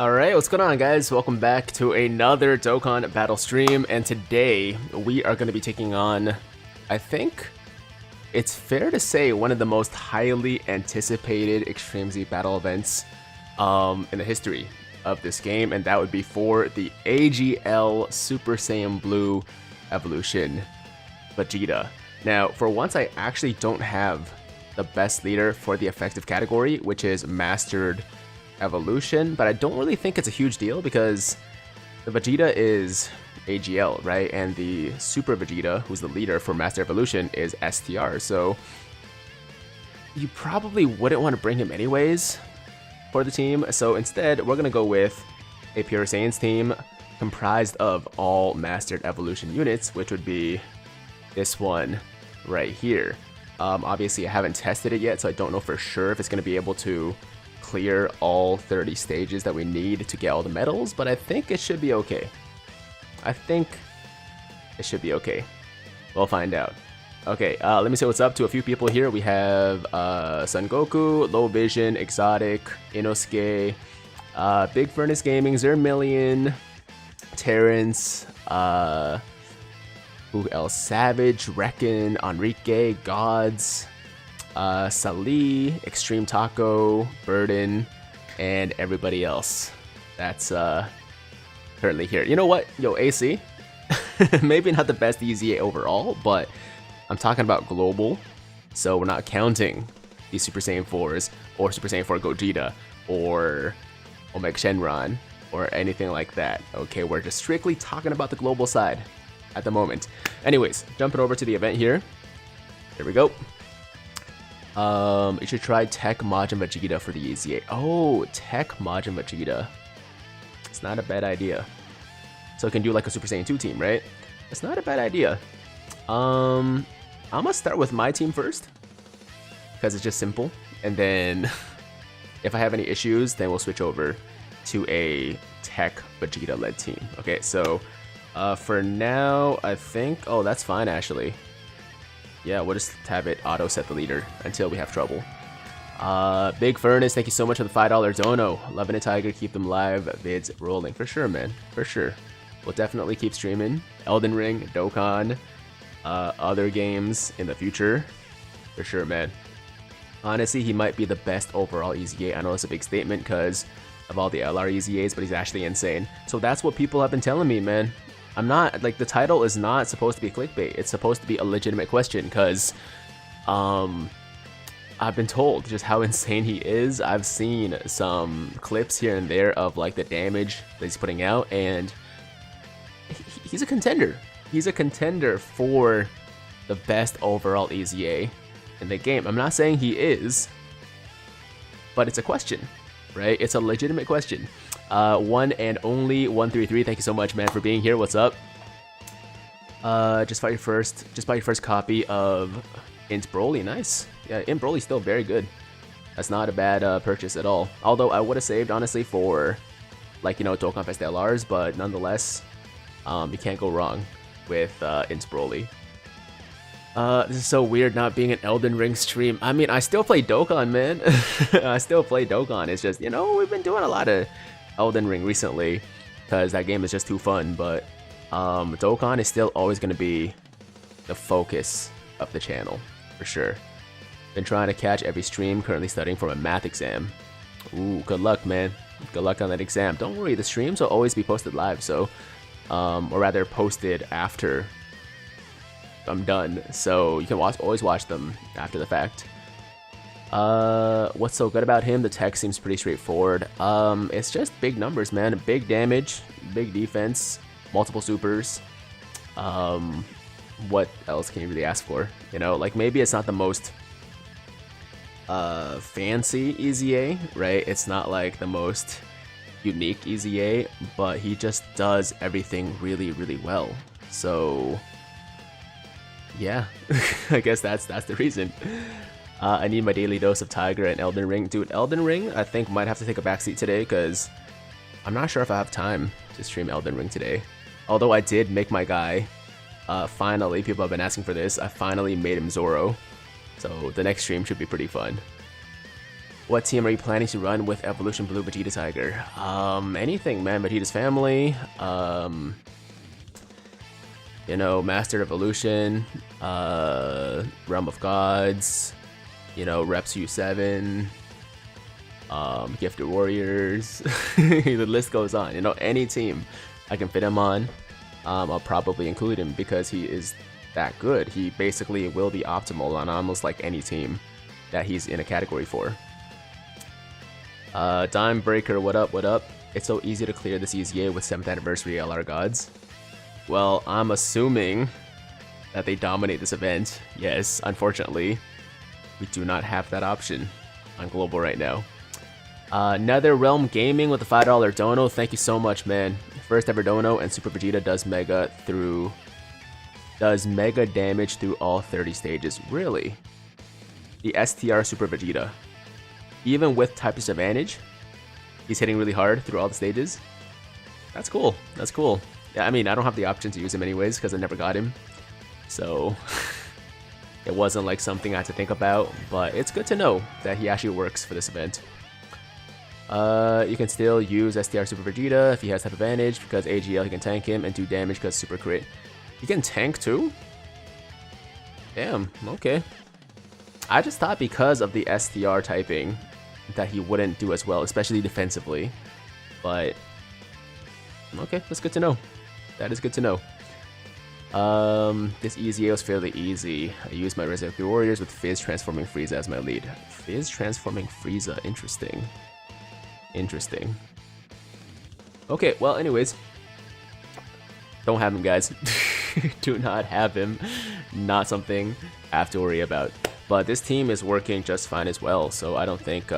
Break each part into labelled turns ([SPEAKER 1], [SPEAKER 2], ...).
[SPEAKER 1] Alright, what's going on guys? Welcome back to another Dokkan battle stream, and today we are going to be taking on, I think it's fair to say, one of the most highly anticipated Extreme Z battle events in the history of this game, and that would be for the AGL Super Saiyan Blue Evolution Vegeta. Now, for once, I actually don't have the best leader for the effective category, which is Mastered Evolution, but I don't really think it's a huge deal because the Vegeta is AGL, right? And the Super Vegeta, who's the leader for Master Evolution, is STR, so you probably wouldn't want to bring him anyways for the team. So instead, we're going to go with a Pure Saiyans team comprised of all Mastered Evolution units, which would be this one right here. Obviously, I haven't tested it yet, so I don't know for sure if it's going to be able to clear all 30 stages that we need to get all the medals, but I think it should be okay. I think it should be okay. We'll find out. Okay, let me say what's up to a few people here. We have Son Goku, Low Vision, Exotic, Inosuke, Big Furnace Gaming, Zermillion, Terrence, who else? Savage, Reckon, Enrique, Gods, Sali, Extreme Taco, Burden, and everybody else that's currently here. You know what? Yo, AC, maybe not the best EZA overall, but I'm talking about global, so we're not counting the Super Saiyan 4s or Super Saiyan 4 Gogeta or Omega Shenron or anything like that. Okay, we're just strictly talking about the global side at the moment. Anyways, jumping over to the event here. Here we go. You should try Tech Majin Vegeta for the EZA. Oh, Tech Majin Vegeta. It's not a bad idea. So it can do like a Super Saiyan 2 team, right? It's not a bad idea. I'm gonna start with my team first, because it's just simple. And then if I have any issues, then we'll switch over to a Tech Vegeta led team. Okay, so for now, I think, oh, that's fine actually. Yeah, we'll just have it auto set the leader until we have trouble. Big Furnace, thank you so much for the $5 dono. Loving it, Tiger. Keep them live vids rolling. For sure, man. For sure. We'll definitely keep streaming Elden Ring, Dokkan, other games in the future. For sure, man. Honestly, he might be the best overall EZA. I know it's a big statement because of all the LR EZAs, but he's actually insane. So that's what people have been telling me, man. I'm not, like, the title is not supposed to be clickbait. It's supposed to be a legitimate question, because I've been told just how insane he is. I've seen some clips here and there of, like, the damage that he's putting out, and he's a contender. He's a contender for the best overall EZA in the game. I'm not saying he is, but it's a question, right? It's a legitimate question. One and only 133. Thank you so much, man, for being here. What's up? Just buy your first copy of Int Broly. Nice. Yeah, Int Broly's still very good. That's not a bad purchase at all. Although I would have saved honestly for, like, you know, Dokkan Fest LRs, but nonetheless, you can't go wrong with Int Broly. This is so weird not being an Elden Ring stream. I mean, I still play Dokkan, man. I still play Dokkan. It's just, you know, we've been doing a lot of Elden Ring recently because that game is just too fun, but Dokkan is still always going to be the focus of the channel, for sure. Been trying to catch every stream, currently studying for a math exam. Ooh, good luck, man. Good luck on that exam. Don't worry, the streams will always be posted live, so, or rather posted after I'm done, so you can always watch them after the fact. What's so good about him? The tech seems pretty straightforward. It's just big numbers, man. Big damage, big defense, multiple supers. What else can you really ask for? You know, like, maybe it's not the most fancy EZA, right? It's not like the most unique EZA, but he just does everything really, really well. So yeah, I guess that's the reason. I need my daily dose of Tiger and Elden Ring. Dude, Elden Ring, I think, might have to take a backseat today because I'm not sure if I have time to stream Elden Ring today. Although I did make my guy, finally, people have been asking for this, I finally made him Zoro. So the next stream should be pretty fun. What team are you planning to run with Evolution Blue Vegeta Tiger? Anything, man. Vegeta's family. You know, Master Evolution, Realm of Gods, you know, Reps U7, Gifted Warriors. The list goes on. You know, any team I can fit him on, I'll probably include him because he is that good. He basically will be optimal on almost like any team that he's in a category for. Dime Breaker, what up, what up? It's so easy to clear this EZA with 7th anniversary LR Gods. Well, I'm assuming that they dominate this event. Yes, unfortunately, we do not have that option on Global right now. Nether Realm Gaming with the $5 dono. Thank you so much, man. First ever dono, and Super Vegeta does mega damage through all 30 stages. Really? The STR Super Vegeta. Even with type disadvantage, he's hitting really hard through all the stages. That's cool. That's cool. Yeah, I mean, I don't have the option to use him anyways because I never got him. So it wasn't like something I had to think about, but it's good to know that he actually works for this event. You can still use STR Super Vegeta if he has type advantage because AGL, he can tank him and do damage because Super Crit. He can tank too? Damn, okay. I just thought because of the STR typing that he wouldn't do as well, especially defensively. But okay, that's good to know. That is good to know. This EZA was fairly easy. I used my Resurrected Warriors with Fizz transforming Frieza as my lead. Fizz transforming Frieza, interesting. Interesting. Okay, well, anyways. Don't have him, guys. Do not have him. Not something I have to worry about. But this team is working just fine as well, so I don't think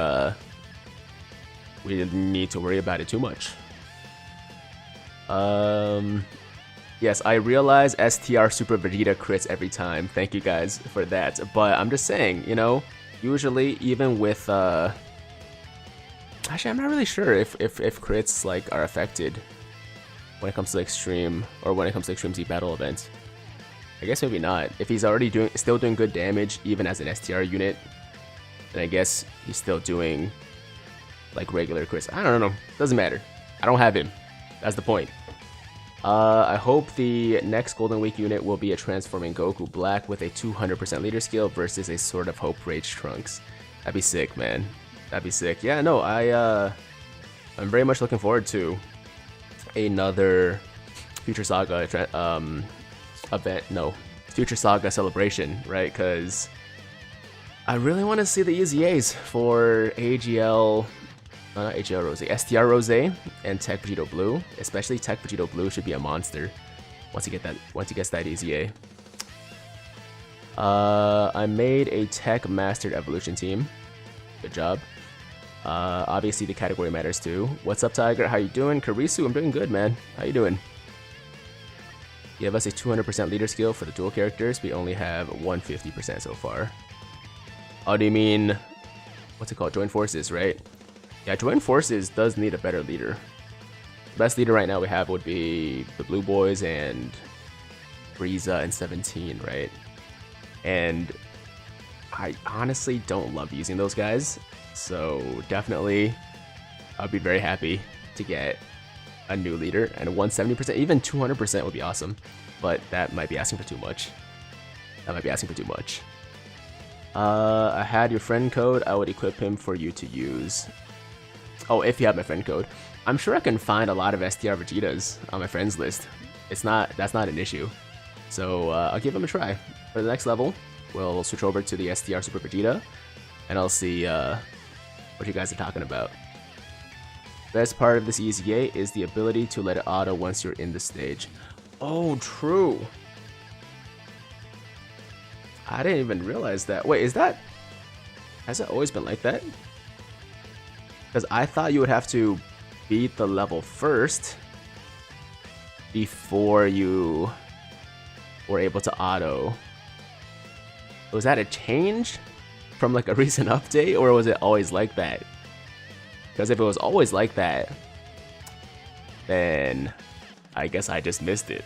[SPEAKER 1] we need to worry about it too much. Yes, I realize STR Super Vegeta crits every time. Thank you guys for that. But I'm just saying, you know, usually even with actually, I'm not really sure if crits like are affected when it comes to extreme or when it comes to extreme Z battle events. I guess maybe not. If he's already still doing good damage even as an STR unit, then I guess he's still doing like regular crits. I don't know. Doesn't matter. I don't have him. That's the point. I hope the next Golden Week unit will be a transforming Goku Black with a 200% leader skill versus a Sword of Hope Rage Trunks. That'd be sick, man. That'd be sick. Yeah, no, I'm very much looking forward to another Future Saga event. No, Future Saga celebration, right? Because I really want to see the EZAs for AGL. Not AGL Rose, STR Rose and Tech Vegito Blue. Especially Tech Vegito Blue should be a monster once he gets that EZA. I made a Tech Mastered Evolution team. Good job. Obviously the category matters too. What's up, Tiger? How you doing? Karisu, I'm doing good, man. How you doing? Give us a 200% leader skill for the dual characters. We only have 150% so far. Oh, do you mean what's it called? Join forces, right? Yeah, Join Forces does need a better leader. The best leader right now we have would be the Blue Boys and Frieza and 17, right? And I honestly don't love using those guys, so definitely I'd be very happy to get a new leader, and 170%, even 200% would be awesome, but that might be asking for too much. That might be asking for too much. I had your friend code. I would equip him for you to use. Oh, if you have my friend code. I'm sure I can find a lot of STR Vegetas on my friends list. That's not an issue. So I'll give him a try. For the next level, we'll switch over to the STR Super Vegeta, and I'll see what you guys are talking about. Best part of this EZA is the ability to let it auto once you're in the stage. Oh, true. I didn't even realize that. Wait, has it always been like that? Because I thought you would have to beat the level first before you were able to auto. Was that a change from like a recent update, or was it always like that? Because if it was always like that, then I guess I just missed it.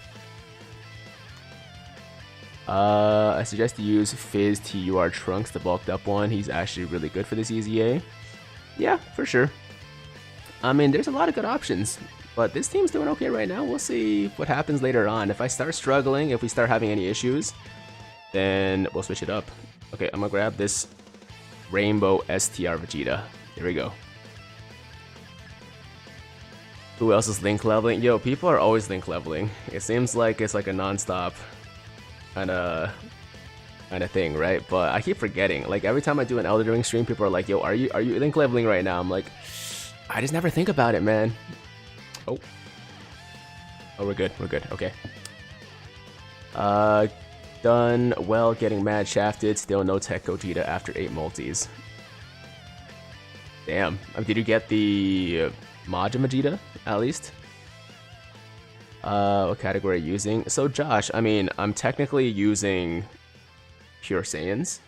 [SPEAKER 1] I suggest you use Fizz TUR Trunks, the bulked up one. He's actually really good for this EZA. Yeah, for sure. I mean, there's a lot of good options, but this team's doing okay right now. We'll see what happens later on. If I start struggling, if we start having any issues, then we'll switch it up. Okay, I'm gonna grab this Rainbow STR Vegeta. Here we go. Who else is link leveling? Yo, people are always link leveling. It seems like it's like a non-stop kind of thing, right? But I keep forgetting. Like every time I do an Elden Ring stream, people are like, "Yo, are you link leveling right now?" I'm like, I just never think about it, man. Oh, we're good. We're good. Okay. Done well getting mad shafted. Still no tech Gogeta after 8 multis. Damn. Did you get the Majin Vegeta at least? What category are you using? So Josh, I mean, I'm technically using Pure Saiyans,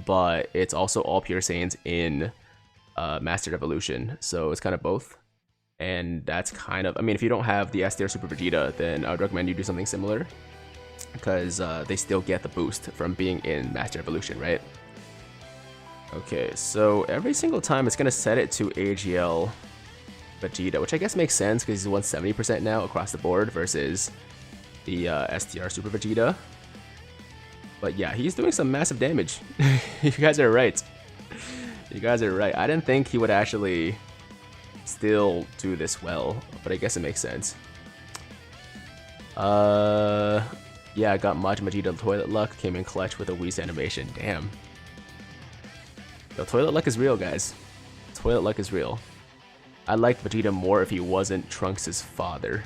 [SPEAKER 1] but it's also all Pure Saiyans in Mastered Evolution, so it's kind of both. And that's kind of, I mean, if you don't have the STR Super Vegeta, then I would recommend you do something similar, because they still get the boost from being in Mastered Evolution, right? Okay, so every single time it's gonna set it to AGL Vegeta, which I guess makes sense because he's 170% now across the board versus the STR Super Vegeta. But yeah, he's doing some massive damage. You guys are right. You guys are right. I didn't think he would actually still do this well, but I guess it makes sense. Yeah, I got Majin Vegeta Toilet Luck, came in clutch with a Whis animation. Damn. Yo, Toilet Luck is real, guys. Toilet Luck is real. I'd like Vegeta more if he wasn't Trunks' father.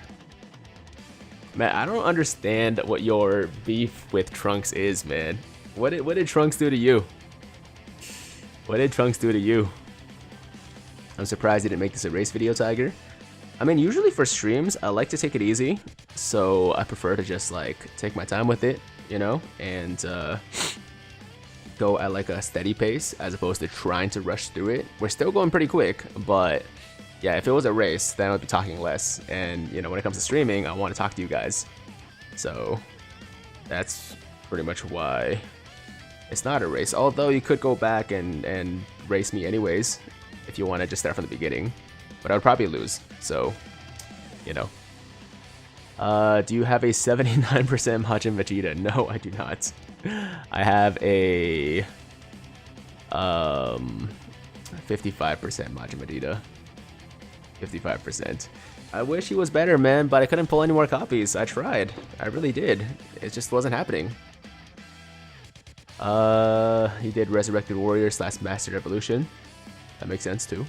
[SPEAKER 1] Man, I don't understand what your beef with Trunks is, man. What did Trunks do to you? What did Trunks do to you? I'm surprised he didn't make this a race video, Tiger. I mean, usually for streams, I like to take it easy, so I prefer to just like take my time with it, you know, and go at like a steady pace as opposed to trying to rush through it. We're still going pretty quick, but yeah, if it was a race, then I would be talking less. And you know, when it comes to streaming, I want to talk to you guys. So that's pretty much why it's not a race. Although you could go back and race me anyways if you want to just start from the beginning. But I would probably lose. So, you know. Do you have a 79% Majin Vegeta? No, I do not. I have a 55% Majin Vegeta. 55%. I wish he was better, man, but I couldn't pull any more copies. I tried. I really did. It just wasn't happening. He did Resurrected Warrior / Mastered Evolution. That makes sense too.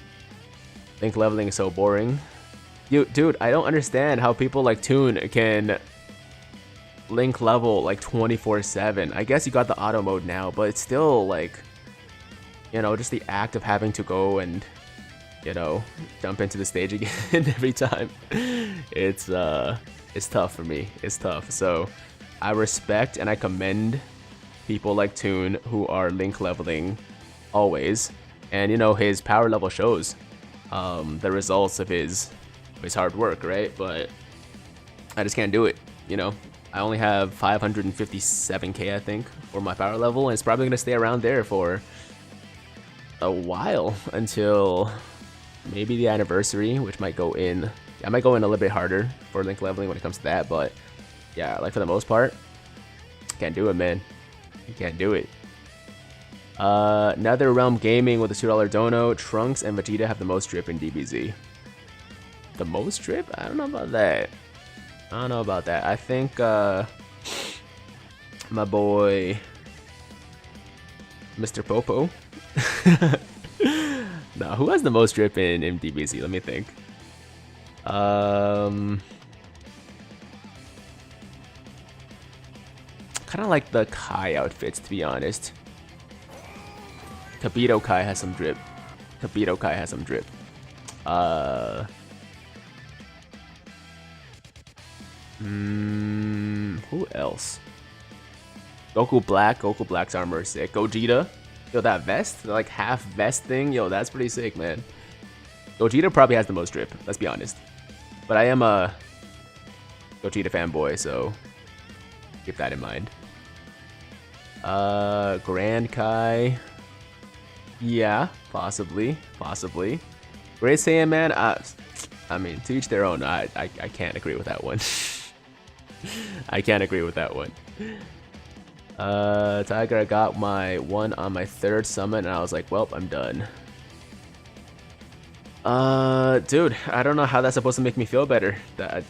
[SPEAKER 1] Link leveling is so boring. Dude, I don't understand how people like Toon can link level like 24/7. I guess you got the auto mode now, but it's still like, you know, just the act of having to go and, you know, jump into the stage again every time. It's tough for me. It's tough. So I respect and I commend people like Toon who are link leveling always, and you know, his power level shows the results of his hard work, right? But I just can't do it, you know. I only have 557k, I think, for my power level, and it's probably gonna stay around there for a while until maybe the anniversary, which might go in. I might go in a little bit harder for link leveling when it comes to that, but yeah, like for the most part, can't do it, man. You can't do it. Nether Realm Gaming with a $2 dono. Trunks and Vegeta have the most drip in DBZ. The most drip? I don't know about that. I don't know about that. I think my boy Mr. Popo. No, who has the most drip in DBZ? Let me think. Kind of like the Kai outfits, to be honest. Kabito Kai has some drip. Kabito Kai has some drip. Who else? Goku Black. Goku Black's armor is sick. Gogeta. Yo, that vest, the, like half vest thing. Yo, that's pretty sick, man. Gogeta probably has the most drip. Let's be honest. But I am a Gogeta fanboy, so keep that in mind. Grand Kai. Yeah, possibly, possibly. Great Saiyan man. I mean, to each their own. I can't agree with that one. I can't agree with that one. Tiger, I got my one on my third summon, and I was like, well, I'm done. Dude, I don't know how that's supposed to make me feel better. That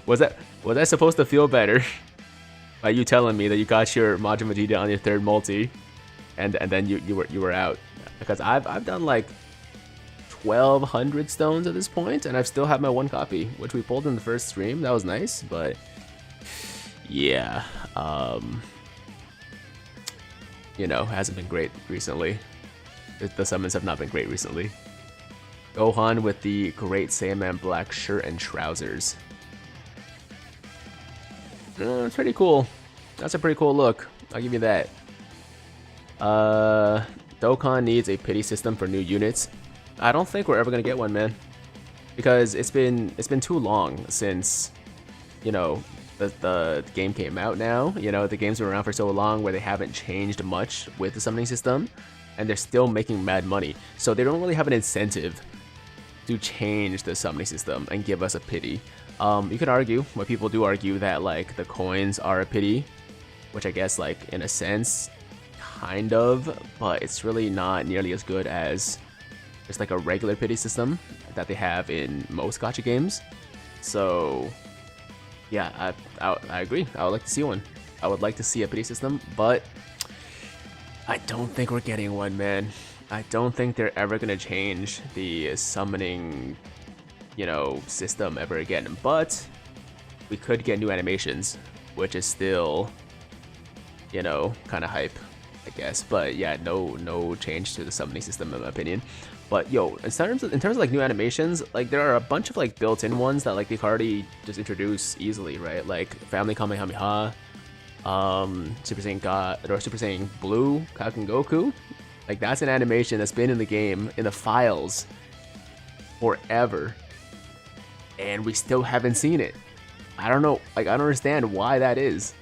[SPEAKER 1] was I supposed to feel better by you telling me that you got your Majin Vegeta on your third multi, and then you were out? Because I've done like 1,200 stones at this point, and I've still had my one copy, which we pulled in the first stream. That was nice, but yeah, you know, hasn't been great recently. The summons have not been great recently. Gohan with the Great Saiyaman black shirt and trousers. It's pretty cool. That's a pretty cool look. I'll give you that. Dokkan needs a pity system for new units. I don't think we're ever gonna get one, man, because it's been too long since, you know, the game came out now. You know, the game's been around for so long where they haven't changed much with the summoning system, and they're still making mad money. So they don't really have an incentive to change the summoning system and give us a pity. You could argue, what people do argue, that like the coins are a pity, which I guess like in a sense, kind of, but it's really not nearly as good as just like a regular pity system that they have in most gacha games. So yeah, I agree. I would like to see one. I would like to see a pity system, but I don't think we're getting one, man. I don't think they're ever gonna change the summoning, you know, system ever again. But we could get new animations, which is still, you know, kind of hype, I guess. But yeah, no change to the summoning system in my opinion. But yo, in terms of like new animations, like there are a bunch of like built-in ones that like they've already just introduced easily, right? Like Family Kamehameha, Super Saiyan God, or Super Saiyan Blue, Kaken Goku. Like that's an animation that's been in the game, in the files, forever, and we still haven't seen it. I don't know, like I don't understand why that is.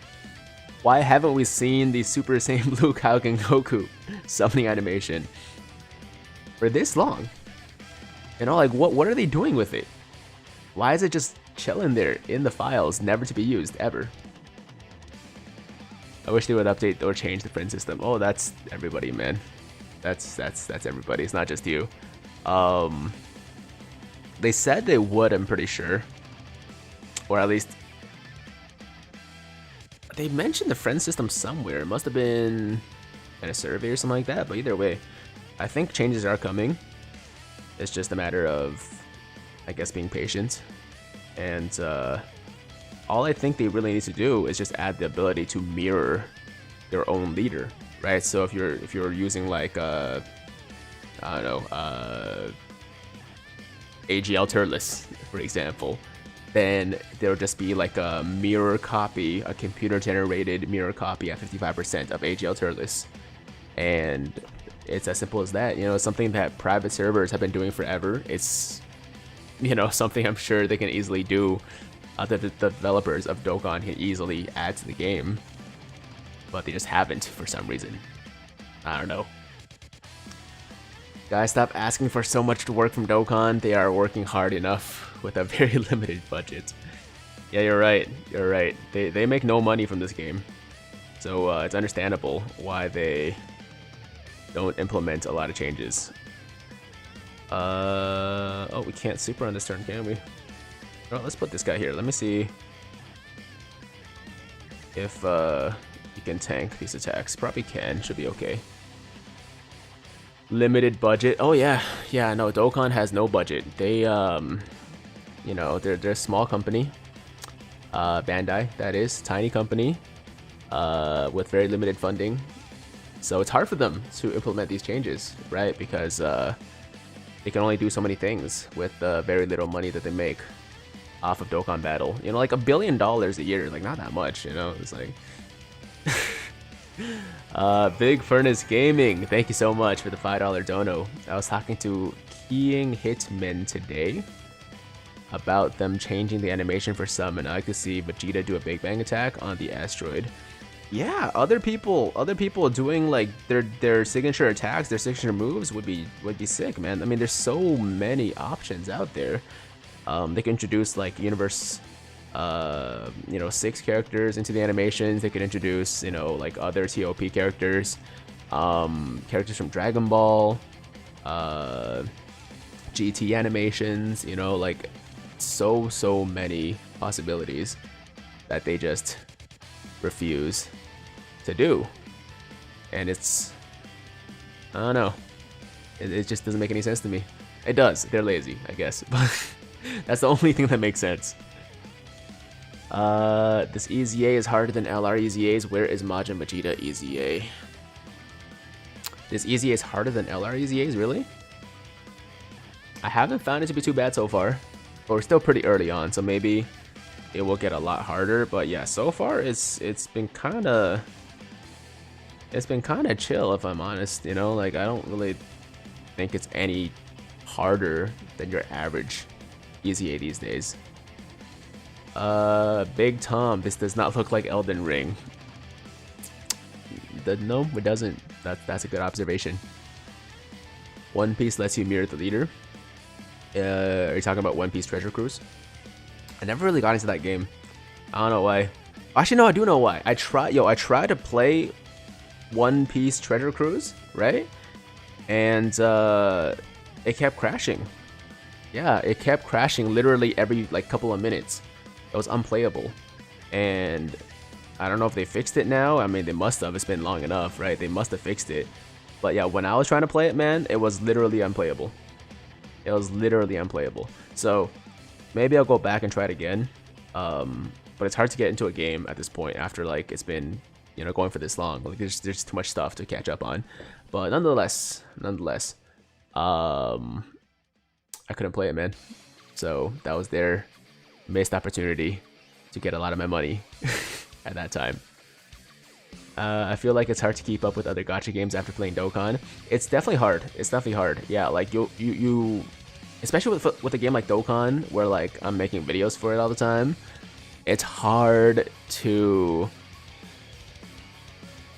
[SPEAKER 1] Why haven't we seen the Super Saiyan Blue Kaken Goku summoning animation for this long? You know, like what are they doing with it? Why is it just chilling there in the files, never to be used ever? I wish they would update or change the friend system. Oh, that's everybody, man. That's everybody. It's not just you. They said they would, I'm pretty sure, or at least they mentioned the friend system somewhere. It must have been in a survey or something like that. But either way, I think changes are coming. It's just a matter of, I guess, being patient. And all I think they really need to do is just add the ability to mirror their own leader, right? So if you're using like I don't know, AGL Turles, for example, then there'll just be like a mirror copy, a computer-generated mirror copy at 55% of AGL Turles, and it's as simple as that. You know, it's something that private servers have been doing forever. It's, you know, something I'm sure they can easily do. The developers of Dokkan can easily add to the game, but they just haven't for some reason. I don't know. Guys, stop asking for so much work from Dokkan. They are working hard enough with a very limited budget. Yeah, you're right. You're right. They make no money from this game, so it's understandable why they don't implement a lot of changes. Oh, we can't super on this turn, can we? Oh, let's put this guy here. Let me see if he can tank these attacks. Probably can. Should be okay. Limited budget. Oh yeah, yeah. No, Dokkan has no budget. They you know, they're a small company. Bandai, that is, tiny company, with very limited funding. So it's hard for them to implement these changes, right? Because they can only do so many things with very little money that they make off of Dokkan Battle. You know, like $1 billion a year, like not that much, you know. It's like Big Furnace Gaming, thank you so much for the $5 dono. I was talking to Keying Hitmen today about them changing the animation for some, and I could see Vegeta do a Big Bang attack on the asteroid. yeah, other people doing like their signature attacks, their signature moves would be sick, man. I mean, there's so many options out there. They can introduce like universe, you know, 6 characters into the animations. They could introduce, you know, like other TOP characters, characters from Dragon Ball, GT animations. You know, like so many possibilities that they just refuse to do, and it's, I don't know, it just doesn't make any sense to me. It does, they're lazy, I guess, but that's the only thing that makes sense. This EZA is harder than LR EZAs. Where is Majin Vegeta EZA? This EZA is harder than LR EZAs, really? I haven't found it to be too bad so far, but we're still pretty early on, so maybe it will get a lot harder. But yeah, so far it's been kind of chill, if I'm honest. You know, like I don't really think it's any harder than your average EZA these days. Big Tom, this does not look like Elden Ring. No, it doesn't. That's a good observation. One Piece lets you mirror the leader. Are you talking about One Piece Treasure Cruise? I never really got into that game. I don't know why. Actually, no, I do know why. I tried to play One Piece Treasure Cruise, right? And it kept crashing. Yeah, it kept crashing literally every like couple of minutes. It was unplayable. And I don't know if they fixed it now. I mean, they must have. It's been long enough, right? They must have fixed it. But yeah, when I was trying to play it, man, it was literally unplayable. It was literally unplayable. So maybe I'll go back and try it again. But it's hard to get into a game at this point after like it's been, you know, going for this long. Like there's too much stuff to catch up on. But nonetheless, I couldn't play it, man. So that was their missed opportunity to get a lot of my money at that time. I feel like it's hard to keep up with other gacha games after playing Dokkan. It's definitely hard. It's definitely hard. Yeah, like you especially with a game like Dokkan, where like I'm making videos for it all the time. It's hard to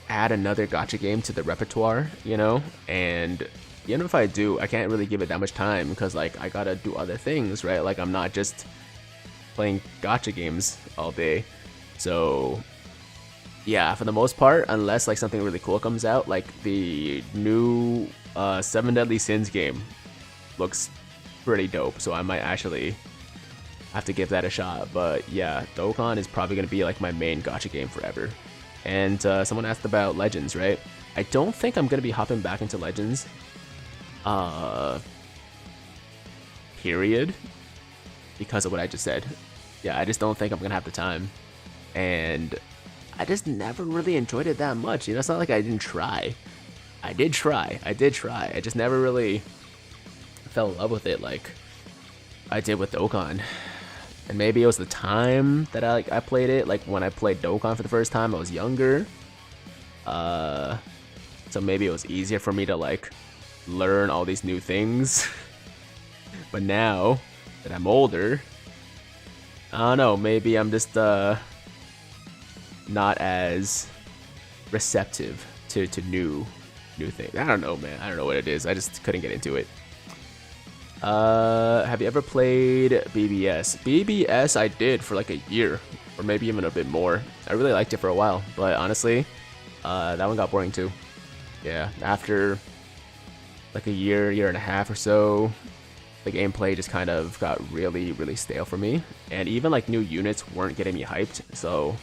[SPEAKER 1] add another gacha game to the repertoire, you know? And even if I do, I can't really give it that much time because like I gotta do other things, right? Like I'm not just playing gacha games all day. So yeah, for the most part, unless like something really cool comes out, like the new 7 Deadly Sins game looks pretty dope, so I might actually have to give that a shot. But yeah, Dokkan is probably going to be like my main gacha game forever. And someone asked about Legends, right? I don't think I'm going to be hopping back into Legends. Period. Because of what I just said. Yeah, I just don't think I'm going to have the time. And I just never really enjoyed it that much. You know, it's not like I didn't try. I did try. I just never really fell in love with it like I did with Dokkan. And maybe it was the time that I played it. Like when I played Dokkan for the first time, I was younger. So maybe it was easier for me to like learn all these new things. But now that I'm older, I don't know, maybe I'm just not as receptive to new things. I don't know, man. I don't know what it is. I just couldn't get into it. Have you ever played BBS? BBS I did for like a year, or maybe even a bit more. I really liked it for a while, but honestly, that one got boring too. Yeah, after like a year and a half or so, the gameplay just kind of got really stale for me, and even like new units weren't getting me hyped. So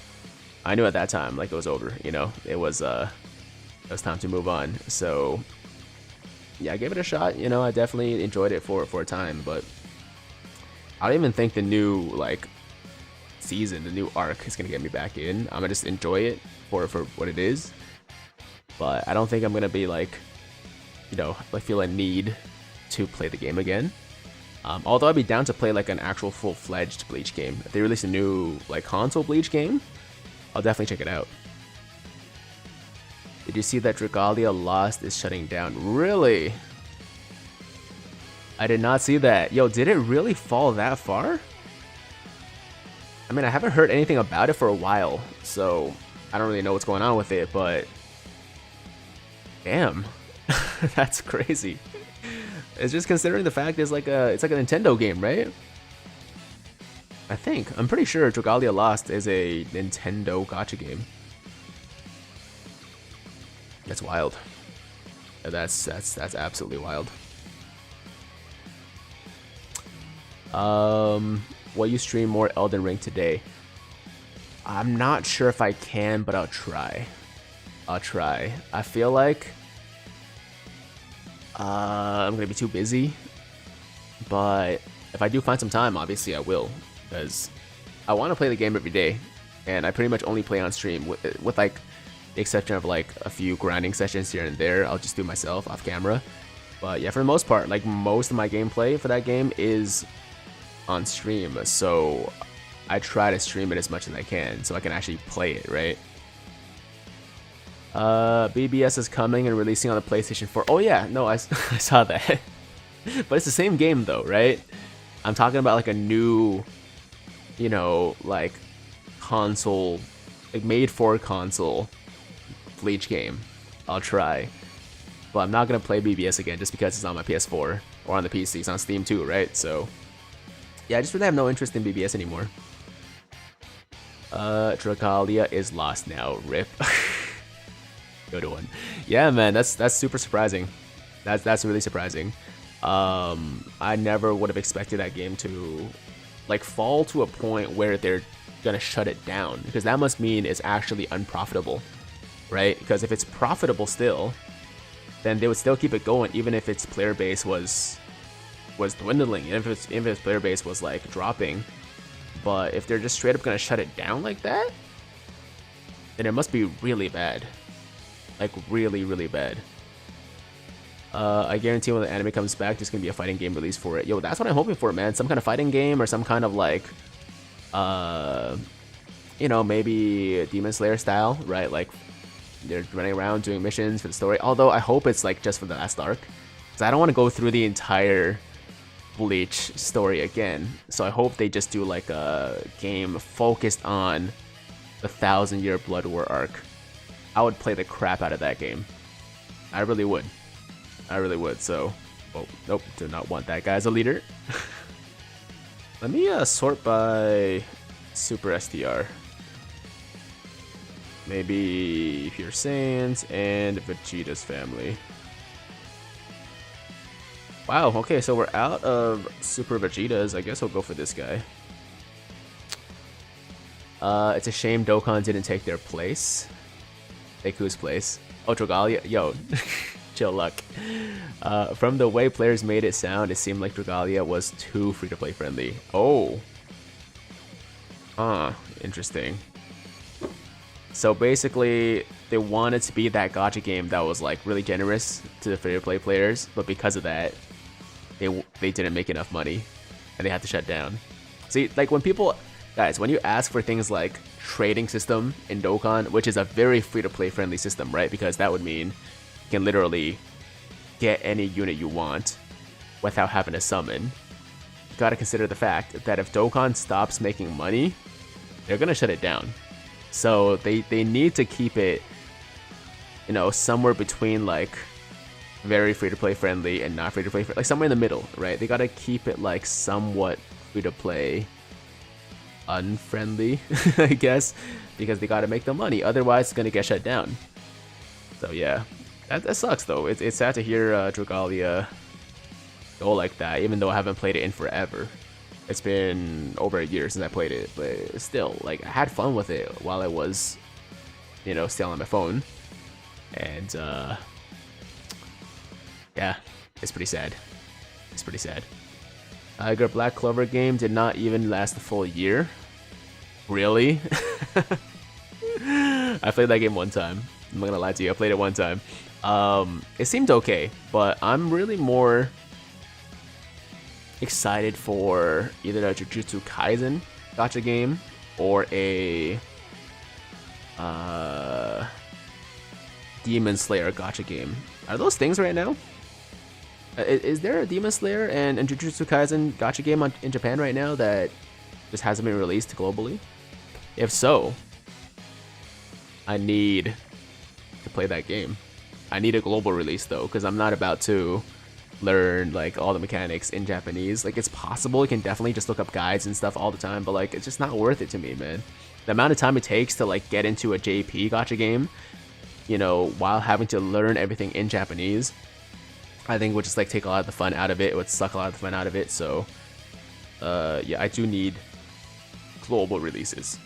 [SPEAKER 1] I knew at that time like it was over. You know, it was time to move on. So yeah, I gave it a shot. You know, I definitely enjoyed it for a time, but I don't even think the new like season, the new arc is gonna get me back in. I'm gonna just enjoy it for what it is, but I don't think I'm gonna be like, you know, like feel a need to play the game again. Although I'd be down to play like an actual full-fledged Bleach game. If they release a new like console Bleach game, I'll definitely check it out. Did you see that Dragalia Lost is shutting down? Really? I did not see that. Yo, did it really fall that far? I mean, I haven't heard anything about it for a while, so I don't really know what's going on with it, but damn, that's crazy. It's just considering the fact it's like a Nintendo game, right? I think I'm pretty sure Dragalia Lost is a Nintendo gacha game. That's wild. That's absolutely wild. Will you stream more Elden Ring today? I'm not sure if I can, but I'll try. I'll try. I feel like I'm gonna be too busy, but if I do find some time, obviously I will, because I want to play the game every day, and I pretty much only play on stream with like the exception of like a few grinding sessions here and there. I'll just do myself off camera, but yeah, for the most part, like most of my gameplay for that game is on stream, so I try to stream it as much as I can so I can actually play it, right? BBS is coming and releasing on the PlayStation 4. Oh yeah, no, I saw that. But it's the same game though, right? I'm talking about like a new, you know, like console, like made for console Bleach game. I'll try. But I'm not gonna play BBS again just because it's on my PS4 or on the PC. It's on Steam too, right? So yeah, I just really have no interest in BBS anymore. Dragalia is lost now. RIP. Good one. Yeah, man, that's super surprising. That's really surprising. I never would have expected that game to like fall to a point where they're gonna shut it down, because that must mean it's actually unprofitable, right? Because if it's profitable still, then they would still keep it going even if its player base was dwindling, even if its player base was like dropping. But if they're just straight up gonna shut it down like that, then it must be really bad. Like really, really bad. I guarantee when the anime comes back, there's gonna be a fighting game release for it. Yo, that's what I'm hoping for, man. Some kind of fighting game or some kind of like, you know, maybe Demon Slayer style, right? Like they're running around doing missions for the story. Although I hope it's like just for the last arc, because I don't want to go through the entire Bleach story again. So I hope they just do like a game focused on the 1,000-year Blood War arc. I would play the crap out of that game. I really would. I really would. So, oh, nope, do not want that guy as a leader. Let me sort by Super STR. Maybe Pure Saiyans and Vegeta's family. Wow, okay, so we're out of Super Vegetas. I guess I'll go for this guy. It's a shame Dokkan didn't take their place. Take whose place? Oh, Dragalia? Yo, chill luck. From the way players made it sound, it seemed like Dragalia was too free-to-play friendly. Oh. Interesting. So basically, they wanted to be that gacha game that was like really generous to the free-to-play players, but because of that, they didn't make enough money, and they had to shut down. See, like when people, guys, when you ask for things like trading system in Dokkan, which is a very free-to-play friendly system, right? Because that would mean you can literally get any unit you want without having to summon. You gotta consider the fact that if Dokkan stops making money, they're gonna shut it down. So they need to keep it, you know, somewhere between like very free-to-play friendly and not free-to-play friendly, like somewhere in the middle, right? They gotta keep it like somewhat free-to-play unfriendly, I guess, because they gotta make the money. Otherwise, it's gonna get shut down. So yeah, that sucks though. It's sad to hear Dragalia go like that, even though I haven't played it in forever. It's been over a year since I played it, but still, like, I had fun with it while I was, you know, still on my phone. And yeah, it's pretty sad. It's pretty sad. I got a Black Clover game, did not even last the full year. Really? I played that game one time. I'm not gonna lie to you, I played it one time. It seemed okay, but I'm really more excited for either a Jujutsu Kaisen gacha game or a Demon Slayer gacha game. Are those things right now? Is there a Demon Slayer and Jujutsu Kaisen gacha game in Japan right now that just hasn't been released globally? If so, I need to play that game. I need a global release though, because I'm not about to learn like all the mechanics in Japanese. Like, it's possible, you can definitely just look up guides and stuff all the time, but like, it's just not worth it to me, man. The amount of time it takes to like get into a JP gacha game, you know, while having to learn everything in Japanese, I think would just like take a lot of the fun out of it. It would suck a lot of the fun out of it. So yeah, I do need global releases.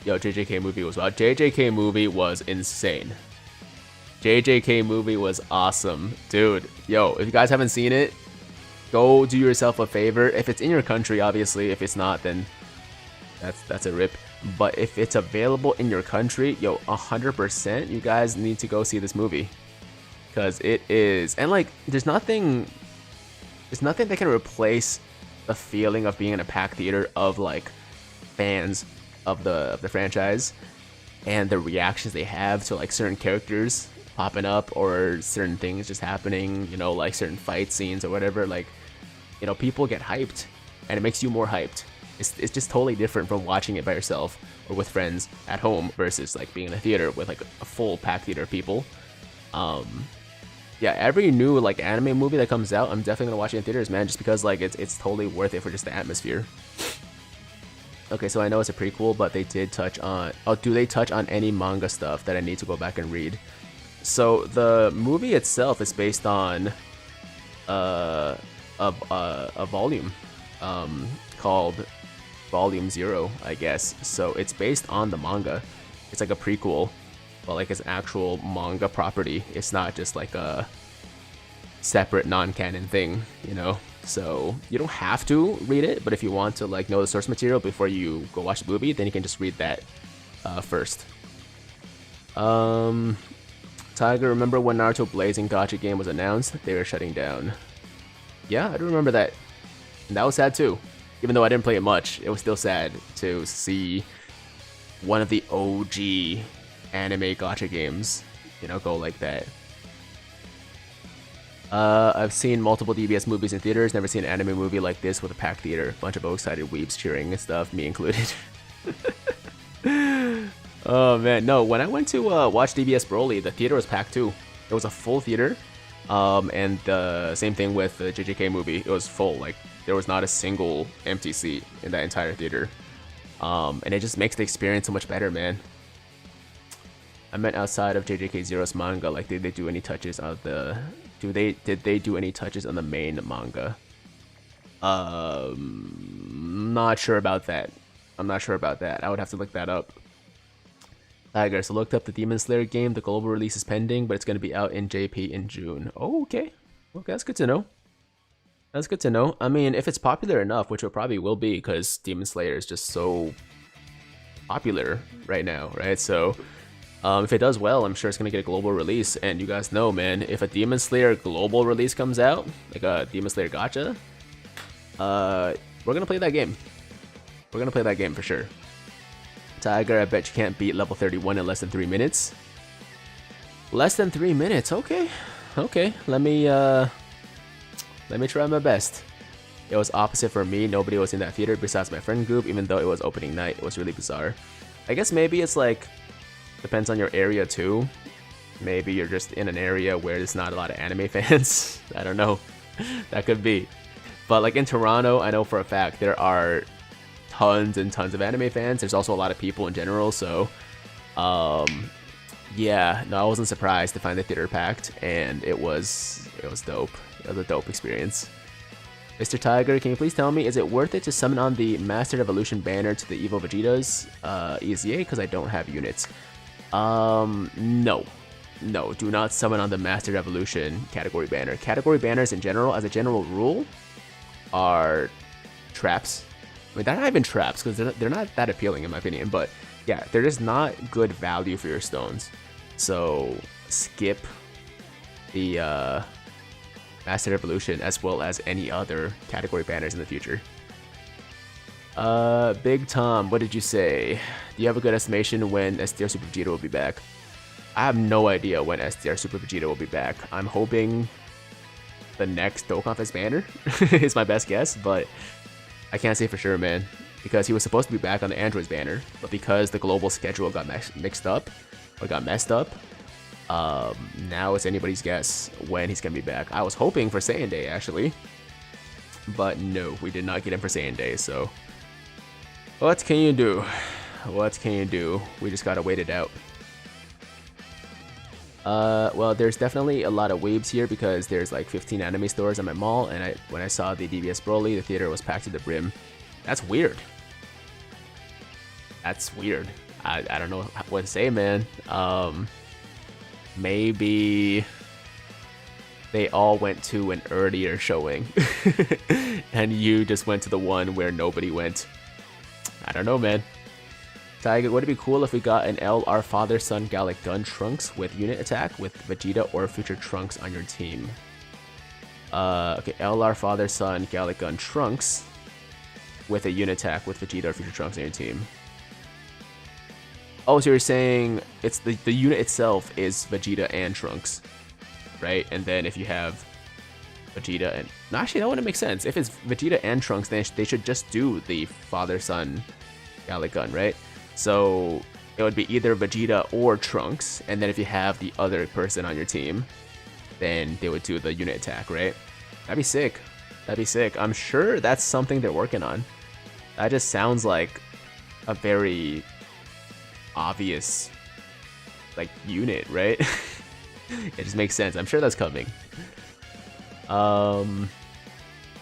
[SPEAKER 1] Yo, JJK movie was wow. JJK movie was insane. JJK movie was awesome, dude. Yo, if you guys haven't seen it, go do yourself a favor. If it's in your country, obviously. If it's not, then that's a rip. But if it's available in your country, yo, 100%, you guys need to go see this movie, because it is, and like, there's nothing that can replace the feeling of being in a packed theater of like fans of the franchise and the reactions they have to like certain characters popping up or certain things just happening, you know, like certain fight scenes or whatever. Like, you know, people get hyped and it makes you more hyped. It's just totally different from watching it by yourself or with friends at home versus like being in a theater with like a full packed theater of people. Yeah, every new like anime movie that comes out, I'm definitely gonna watch it in theaters, man, just because like it's totally worth it for just the atmosphere. Okay, so I know it's a prequel, but they did touch on, oh, do they touch on any manga stuff that I need to go back and read? So the movie itself is based on a volume called Volume 0, I guess. So it's based on the manga. It's like a prequel, but like it's an actual manga property. It's not just like a separate non-canon thing, you know? So you don't have to read it, but if you want to like know the source material before you go watch the movie, then you can just read that first. Tiger, remember when Naruto Blazing Gacha game was announced? They were shutting down. Yeah, I do remember that. And that was sad too. Even though I didn't play it much, it was still sad to see one of the OG anime gacha games, you know, go like that. I've seen multiple DBS movies in theaters, never seen an anime movie like this with a packed theater. Bunch of overexcited weebs cheering and stuff, me included. Oh man, no, when I went to watch DBS Broly, the theater was packed too. It was a full theater, and the same thing with the JJK movie, it was full. Like, there was not a single empty seat in that entire theater. And it just makes the experience so much better, man. I meant outside of JJK Zero's manga, like did they do any touches on the did they do any touches on the main manga? Not sure about that. I'm not sure about that. I would have to look that up. Tiger, so looked up the Demon Slayer game. The global release is pending, but it's going to be out in JP in June. Oh, okay. Okay, that's good to know. That's good to know. I mean, if it's popular enough, which it probably will be, because Demon Slayer is just so popular right now, right? So if it does well, I'm sure it's going to get a global release. And you guys know, man, if a Demon Slayer global release comes out, like a Demon Slayer Gacha, we're going to play that game. We're going to play that game for sure. Tiger, I bet you can't beat level 31 in less than 3 minutes. Less than 3 minutes, okay. Okay, let me try my best. It was opposite for me. Nobody was in that theater besides my friend group, even though it was opening night. It was really bizarre. I guess maybe it's like, depends on your area too. Maybe you're just in an area where there's not a lot of anime fans. I don't know. That could be. But like in Toronto, I know for a fact there are tons and tons of anime fans. There's also a lot of people in general, so yeah, no, I wasn't surprised to find the theater packed, and it was dope. It was a dope experience. Mr. Tiger, can you please tell me, is it worth it to summon on the Mastered Evolution banner to the Evil Vegetas EZA, because I don't have units? No, do not summon on the Mastered Evolution category banner. Category banners in general, as a general rule, are traps. I mean, they're not even traps, because they're not that appealing in my opinion, but yeah, they're just not good value for your stones. So skip the Master Evolution as well as any other category banners in the future. Big Tom, what did you say? Do you have a good estimation when STR Super Vegeta will be back? I have no idea when STR Super Vegeta will be back. I'm hoping the next Dokkan Fest banner is my best guess, but I can't say for sure, man. because he was supposed to be back on the Androids banner, but because the global schedule got mixed up, or got messed up, now it's anybody's guess when he's gonna be back. I was hoping for Saiyan Day, actually, but no, we did not get him for Saiyan Day, so what can you do? What can you do? We just gotta wait it out. Well, there's definitely a lot of weebs here because there's like 15 anime stores at my mall, and when I saw the DBS Broly, the theater was packed to the brim. That's weird. That's weird. I don't know what to say, man. Maybe they all went to an earlier showing, and you just went to the one where nobody went. I don't know, man. Tiger, would it be cool if we got an LR Father Son Gallic Gun Trunks with unit attack with Vegeta or future Trunks on your team? Okay, LR Father Son Gallic Gun Trunks with a unit attack with Vegeta or future Trunks on your team. Oh, so you're saying it's the unit itself is Vegeta and Trunks, right? And then if you have Vegeta and... No, actually, that wouldn't make sense. If it's Vegeta and Trunks, then they should just do the Father Son Gallic Gun, right? So it would be either Vegeta or Trunks, and then if you have the other person on your team, then they would do the unit attack, right? That'd be sick. That'd be sick. I'm sure that's something they're working on. That just sounds like a very obvious, like, unit, right? It just makes sense. I'm sure that's coming.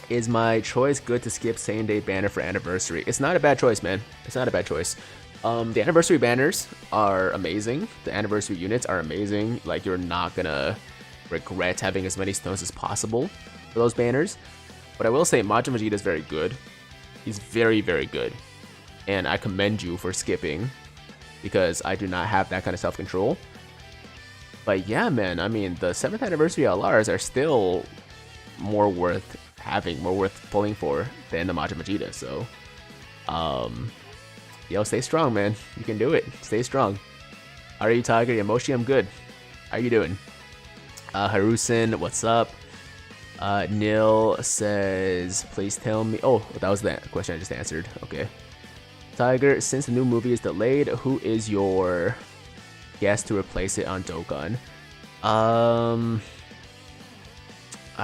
[SPEAKER 1] Is my choice good to skip Saiyan Day banner for anniversary? It's not a bad choice, man. It's not a bad choice. The anniversary banners are amazing. The anniversary units are amazing. Like, you're not gonna regret having as many stones as possible for those banners. But I will say Majin Vegeta is very good. He's very, very good. And I commend you for skipping, because I do not have that kind of self-control. But yeah, man, I mean, the 7th anniversary LRs are still more worth having, more worth pulling for than the Majin Vegeta. So, yo, stay strong, man. You can do it. Stay strong. How are you, Tiger? Yomoshi, I'm good. How you doing? Harusen, what's up? Nil says, please tell me... Oh, that was the question I just answered. Okay. Tiger, since the new movie is delayed, who is your guess to replace it on Dokkan? I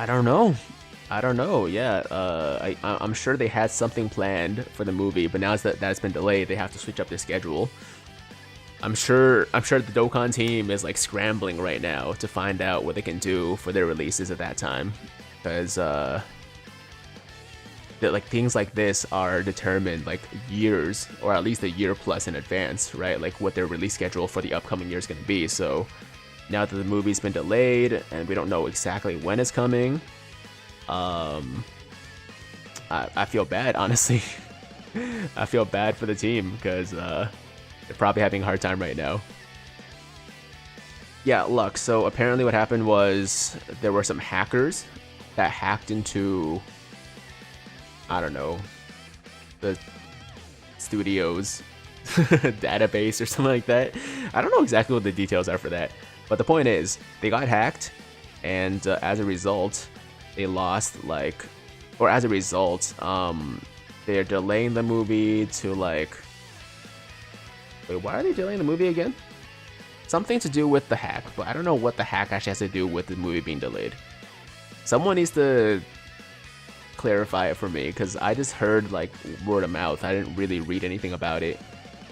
[SPEAKER 1] don't know. I don't know. Yeah, I'm sure they had something planned for the movie, but now that that's been delayed, they have to switch up their schedule. I'm sure the Dokkan team is like scrambling right now to find out what they can do for their releases at that time, because like things like this are determined like years, or at least a year plus in advance, right? Like what their release schedule for the upcoming year is going to be. So now that the movie's been delayed and we don't know exactly when it's coming, I feel bad, honestly. I feel bad for the team because they're probably having a hard time right now. Yeah, Lux. So apparently what happened was there were some hackers that hacked into, I don't know, the studio's database or something like that. I don't know exactly what the details are for that. But the point is, they got hacked, and as a result, they lost, like, or as a result, they're delaying the movie to, like, wait, why are they delaying the movie again? Something to do with the hack, but I don't know what the hack actually has to do with the movie being delayed. Someone needs to clarify it for me, because I just heard, like, word of mouth. I didn't really read anything about it.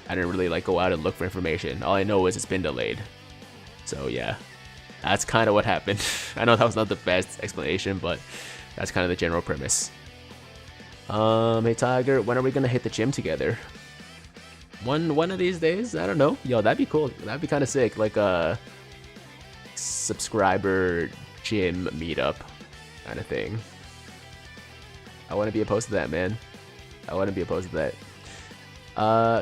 [SPEAKER 1] I didn't really, like, go out and look for information. All I know is it's been delayed. So, yeah. That's kind of what happened. I know that was not the best explanation, but that's kind of the general premise. Hey Tiger, when are we gonna hit the gym together? One of these days? I don't know. Yo, that'd be cool. That'd be kind of sick. Like a subscriber gym meetup kind of thing. I wouldn't be opposed to that, man. I wouldn't be opposed to that.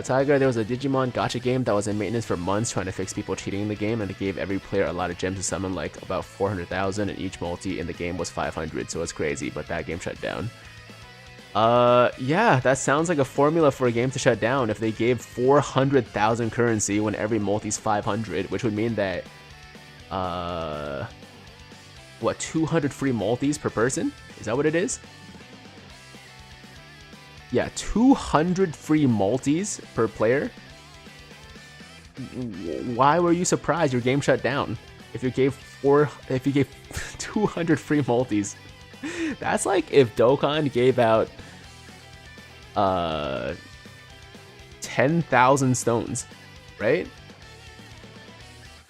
[SPEAKER 1] Tiger, there was a Digimon Gacha game that was in maintenance for months trying to fix people cheating in the game, and they gave every player a lot of gems to summon, like about 400,000, and each multi in the game was 500, so it's crazy, but that game shut down. Yeah, that sounds like a formula for a game to shut down. If they gave 400,000 currency when every multi's 500, which would mean that, what, 200 free multis per person? Is that what it is? Yeah, 200 free multis per player. Why were you surprised your game shut down? If you gave 200 free multis, that's like if Dokkan gave out 10,000 stones, right?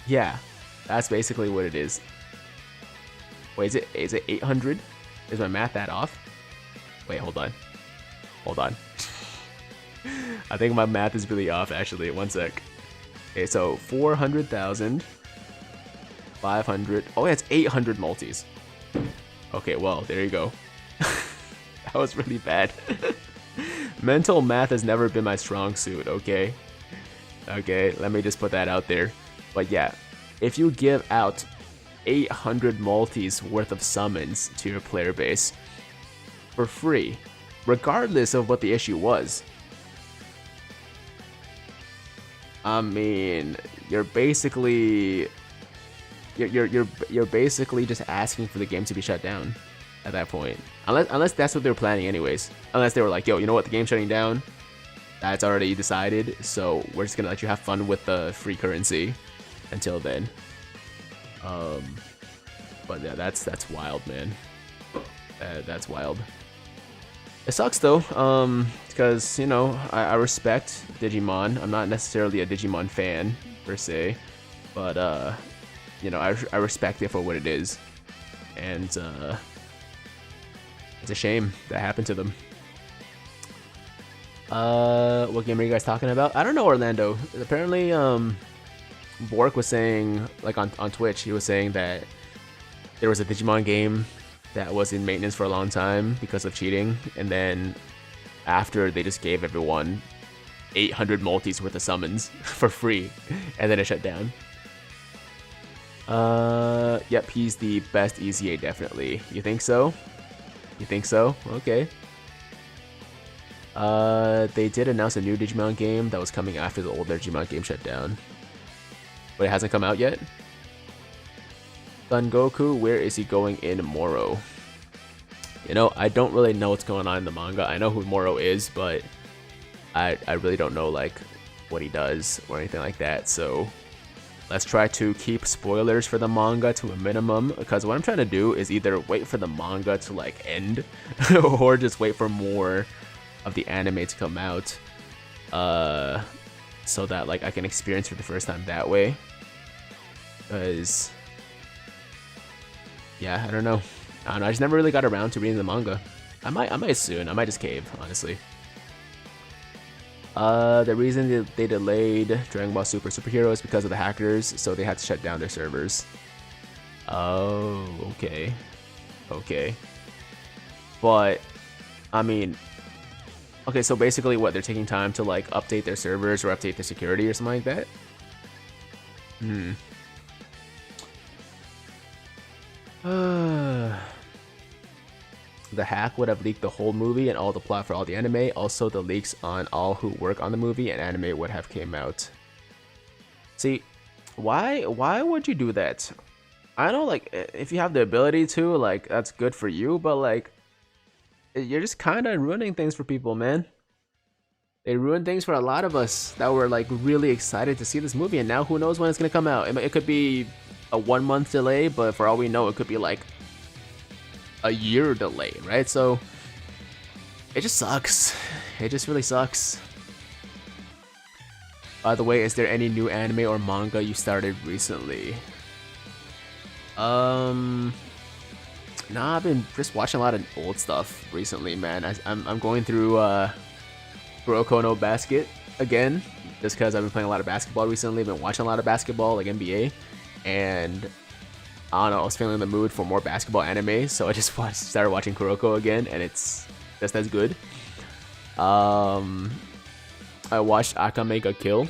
[SPEAKER 1] Yeah, that's basically what it is. Wait, is it 800? Is my math that off? Wait, hold on. I think my math is really off actually. One sec. Okay, so 400,000, 500. Oh, yeah, it's 800 multis. Okay, well, there you go. That was really bad. Mental math has never been my strong suit, okay? Okay, let me just put that out there. But yeah, if you give out 800 multis worth of summons to your player base for free, regardless of what the issue was, I mean, you're basically just asking for the game to be shut down at that point. Unless that's what they were planning anyways. Unless they were like, yo, you know what, the game's shutting down. That's already decided, so we're just gonna let you have fun with the free currency until then. But yeah, that's wild, man. That's wild. It sucks though, because, you know, I respect Digimon. I'm not necessarily a Digimon fan per se, but you know, I respect it for what it is, and it's a shame that happened to them. What game are you guys talking about? I don't know, Orlando. Apparently, Bork was saying, like on Twitch, he was saying that there was a Digimon game that was in maintenance for a long time because of cheating, and then after they just gave everyone 800 multis worth of summons for free, and then it shut down. Yep, he's the best EZA, definitely. You think so? You think so? Okay. They did announce a new Digimon game that was coming after the older Digimon game shut down, but it hasn't come out yet. Son Goku, where is he going in Moro? You know, I don't really know what's going on in the manga. I know who Moro is, but I really don't know like what he does or anything like that. So let's try to keep spoilers for the manga to a minimum, because what I'm trying to do is either wait for the manga to like end or just wait for more of the anime to come out, so that like I can experience it for the first time that way. Because yeah, I don't know. I just never really got around to reading the manga. I might soon. I might just cave, honestly. The reason they delayed Dragon Ball Super Superhero is because of the hackers, so they had to shut down their servers. Oh, okay. Okay. But, I mean, okay, so basically what, they're taking time to like update their servers or update their security or something like that? The hack would have leaked the whole movie and all the plot for all the anime. Also, the leaks on all who work on the movie and anime would have came out. See, why would you do that? I know, like, if you have the ability to, like, that's good for you, but like, you're just kind of ruining things for people, man. They ruined things for a lot of us that were like really excited to see this movie, and now who knows when it's gonna come out. It could be a 1 month delay, but for all we know, it could be like a year delay, right? So it just sucks. It just really sucks. By the way, is there any new anime or manga you started recently? Nah, I've been just watching a lot of old stuff recently, man. I'm going through Kuroko no Basket again, just because I've been playing a lot of basketball recently. I've been watching a lot of basketball, like NBA, and I don't know, I was feeling in the mood for more basketball anime, so I just started watching Kuroko again, and it's just as good. I watched Akame ga Kill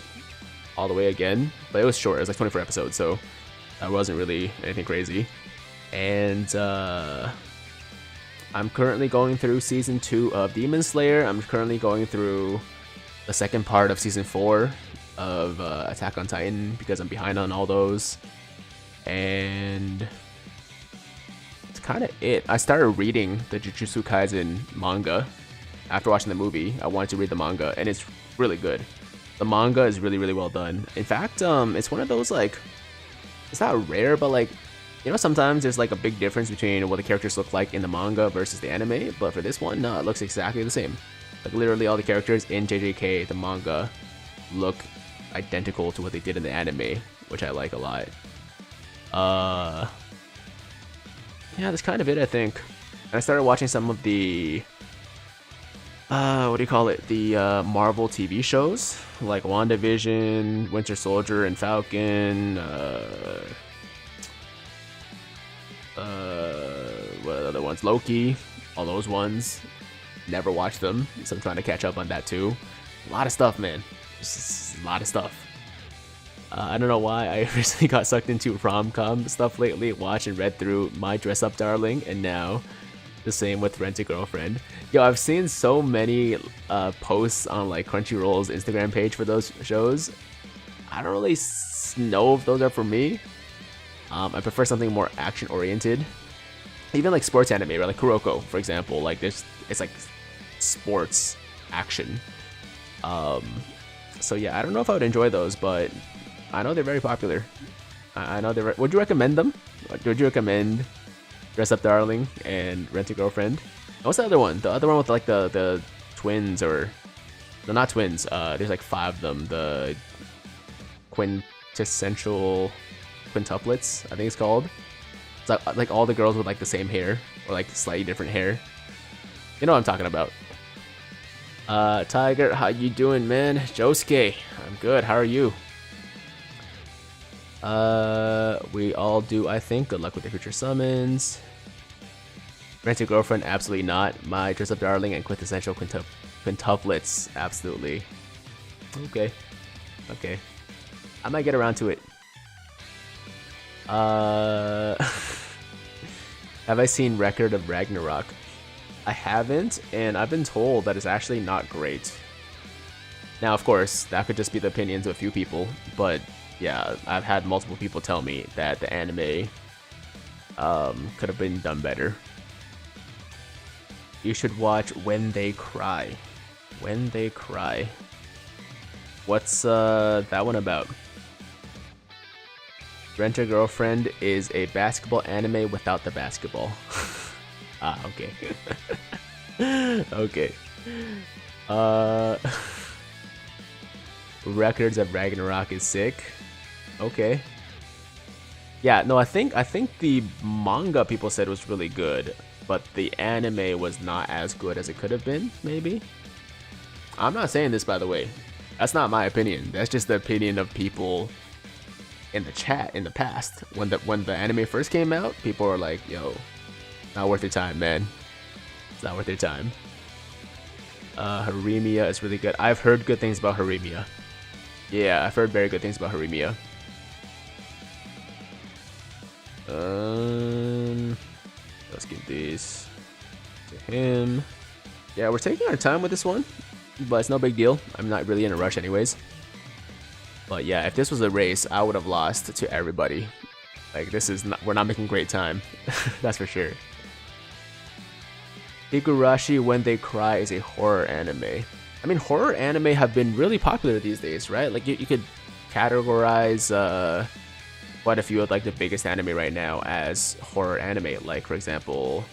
[SPEAKER 1] all the way again, but it was short. It was like 24 episodes, so that wasn't really anything crazy. And I'm currently going through season 2 of Demon Slayer. I'm currently going through the second part of season 4 of Attack on Titan because I'm behind on all those. And it's kind of it. I started reading the Jujutsu Kaisen manga after watching the movie, I wanted to read the manga, and it's really good. The manga is really, really well done. In fact, it's one of those, like, it's not rare, but like, you know, sometimes there's like a big difference between what the characters look like in the manga versus the anime, but for this one, no, it looks exactly the same. Like, literally all the characters in JJK, the manga, look identical to what they did in the anime, which I like a lot. Yeah, that's kind of it, I think. And I started watching some of the what do you call it? The Marvel TV shows, like WandaVision, Winter Soldier, and Falcon. What are the other ones? Loki. All those ones. Never watched them, so I'm trying to catch up on that too. A lot of stuff, man. Just a lot of stuff. I don't know why I recently got sucked into rom-com stuff lately. Watched and read through My Dress Up Darling, and now the same with Rent a Girlfriend. Yo, I've seen so many posts on like Crunchyroll's Instagram page for those shows. I don't really know if those are for me. I prefer something more action-oriented. Even like sports anime, right? Like Kuroko, for example. Like it's like sports action. So yeah, I don't know if I would enjoy those, but I know they're very popular. I know they're. Would you recommend them? Would you recommend Dress Up Darling and Rent a Girlfriend? What's the other one? The other one with like the twins, or no, not twins. There's like 5 of them. The quintessential quintuplets, I think it's called. It's like all the girls with like the same hair, or like slightly different hair. You know what I'm talking about. Tiger, how you doing, man? Josuke, I'm good. How are you? We all do, I think. Good luck with the future summons. Rent a Girlfriend, absolutely not. My Dress Up Darling and quintessential quintuplets, absolutely. Okay. Okay. I might get around to it. Have I seen Record of Ragnarok? I haven't, and I've been told that it's actually not great. Now, of course, that could just be the opinions of a few people, but yeah, I've had multiple people tell me that the anime could have been done better. You should watch When They Cry. When They Cry. What's that one about? Rent a Girlfriend is a basketball anime without the basketball. Ah, okay. Okay. Records of Ragnarok is sick. Okay. Yeah, no, I think the manga people said was really good, but the anime was not as good as it could have been, maybe. I'm not saying this, by the way. That's not my opinion. That's just the opinion of people in the chat in the past. When the anime first came out, people were like, yo, not worth your time, man. It's not worth your time. Harimia is really good. I've heard good things about Harimia. Yeah, I've heard very good things about Harimia. Let's give this to him. Yeah, we're taking our time with this one, but it's no big deal. I'm not really in a rush anyways. But yeah, if this was a race, I would have lost to everybody. Like, this is not, we're not making great time. That's for sure. Higurashi When They Cry is a horror anime. I mean, horror anime have been really popular these days, right? Like, you could categorize quite a few of like the biggest anime right now as horror anime. Like, for example,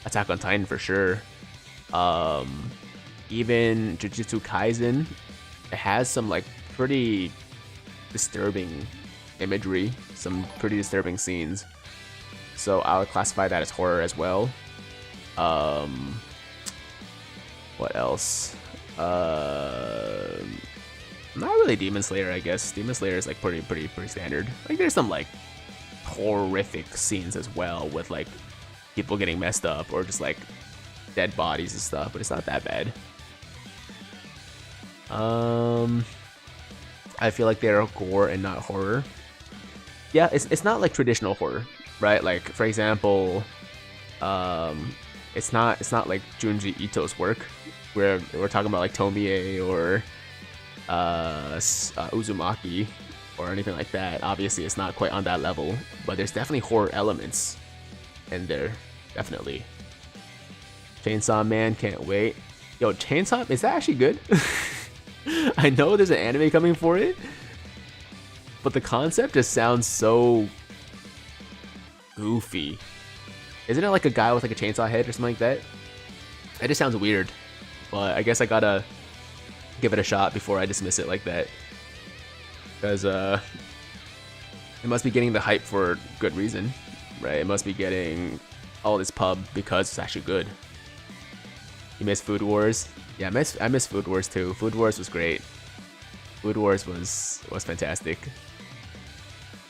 [SPEAKER 1] Attack on Titan for sure. Even Jujutsu Kaisen, it has some like pretty disturbing imagery, some pretty disturbing scenes. So I would classify that as horror as well. What else? Not really Demon Slayer, I guess. Demon Slayer is like pretty standard. Like, there's some like horrific scenes as well, with like people getting messed up or just like dead bodies and stuff, but it's not that bad. I feel like they're gore and not horror. Yeah, it's not like traditional horror, right? Like, for example, it's not like Junji Ito's work, where we're talking about like Tomie or Uzumaki or anything like that. Obviously, it's not quite on that level, but there's definitely horror elements in there, definitely. Chainsaw Man, can't wait. Yo, Chainsaw, is that actually good? I know there's an anime coming for it, but the concept just sounds so goofy. Isn't it like a guy with like a chainsaw head or something like that? It just sounds weird, but I guess I gotta give it a shot before I dismiss it like that. Because it must be getting the hype for good reason, right? It must be getting all this pub because it's actually good. You miss Food Wars? Yeah, I miss Food Wars too. Food Wars was great. Food Wars was fantastic.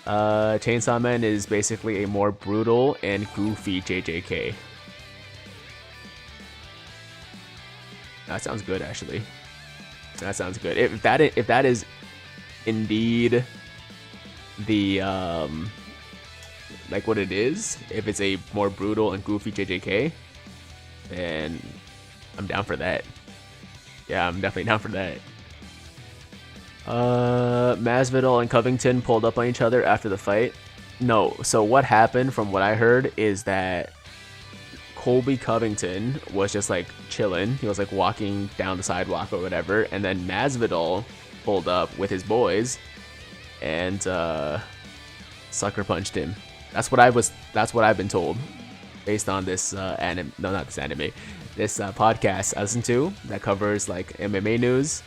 [SPEAKER 1] Chainsaw Man is basically a more brutal and goofy JJK. That sounds good, actually. That sounds good. If that is indeed the like what it is, if it's a more brutal and goofy JJK, then I'm down for that. Yeah, I'm definitely down for that. Masvidal and Covington pulled up on each other after the fight. No, so what happened from what I heard is that Colby Covington was just like chilling. He was like walking down the sidewalk or whatever, and then Masvidal pulled up with his boys and sucker punched him. That's what I've been told based on this anime. No, not this anime. This podcast I listen to that covers like MMA news.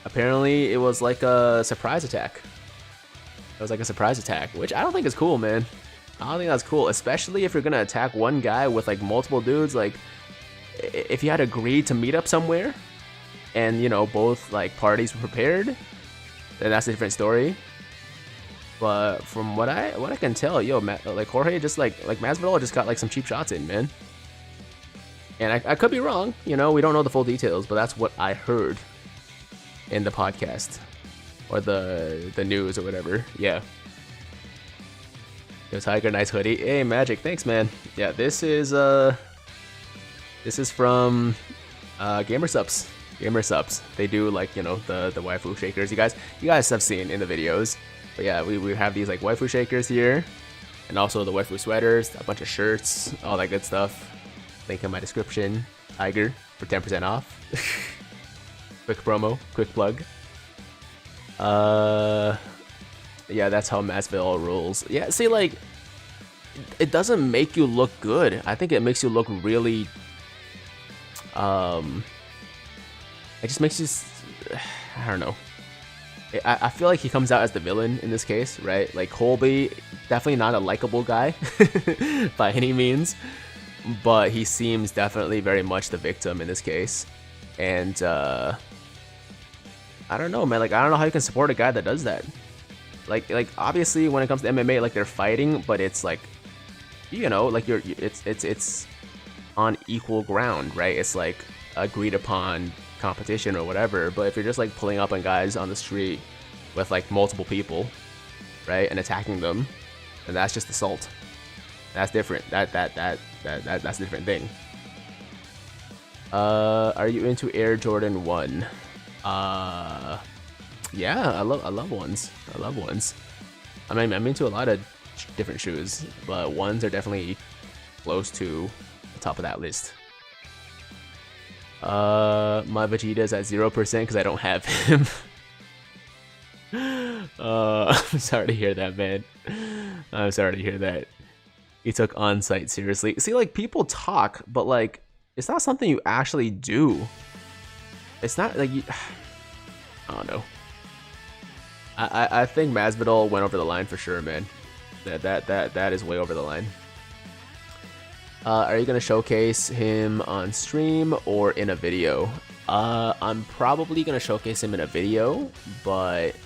[SPEAKER 1] Apparently, it was like a surprise attack. It was like a surprise attack, which I don't think is cool, man. I don't think that's cool, especially if you're gonna attack one guy with like multiple dudes. Like, if you had agreed to meet up somewhere, and you know both like parties were prepared, then that's a different story. But from what I can tell, yo, like Jorge just like Masvidal just got like some cheap shots in, man. And I could be wrong, you know, we don't know the full details, but that's what I heard in the podcast or the news or whatever. Yeah. Yo, Tiger, nice hoodie. Hey, Magic, thanks, man. Yeah, this is from Gamersupps. Gamersupps. They do like, you know, the waifu shakers. You guys have seen in the videos. But yeah, we have these like waifu shakers here, and also the waifu sweaters, a bunch of shirts, all that good stuff. Link in my description. Tiger for 10% off. Quick promo, quick plug. Yeah, that's how Masvidal rules. Yeah, see, like, it doesn't make you look good. I think it makes you look really, it just makes you, I don't know. I feel like he comes out as the villain in this case, right? Like, Colby, definitely not a likable guy by any means, but he seems definitely very much the victim in this case. And, I don't know, man. Like, I don't know how you can support a guy that does that. Like obviously when it comes to MMA, like they're fighting, but it's like, you know, like it's on equal ground, right? It's like agreed upon competition or whatever. But if you're just like pulling up on guys on the street with like multiple people, right, and attacking them, then that's just assault. That's different. That's a different thing. Are you into Air Jordan 1? Yeah, I love ones. I love ones. I mean, I'm into a lot of different shoes, but ones are definitely close to the top of that list. My Vegeta's at 0% because I don't have him. I'm sorry to hear that, man. I'm sorry to hear that. He took on-site seriously. See, like, people talk, but like, it's not something you actually do. It's not like you... I don't know. I think Masvidal went over the line for sure, man. That is way over the line. Are you gonna showcase him on stream or in a video? I'm probably gonna showcase him in a video, but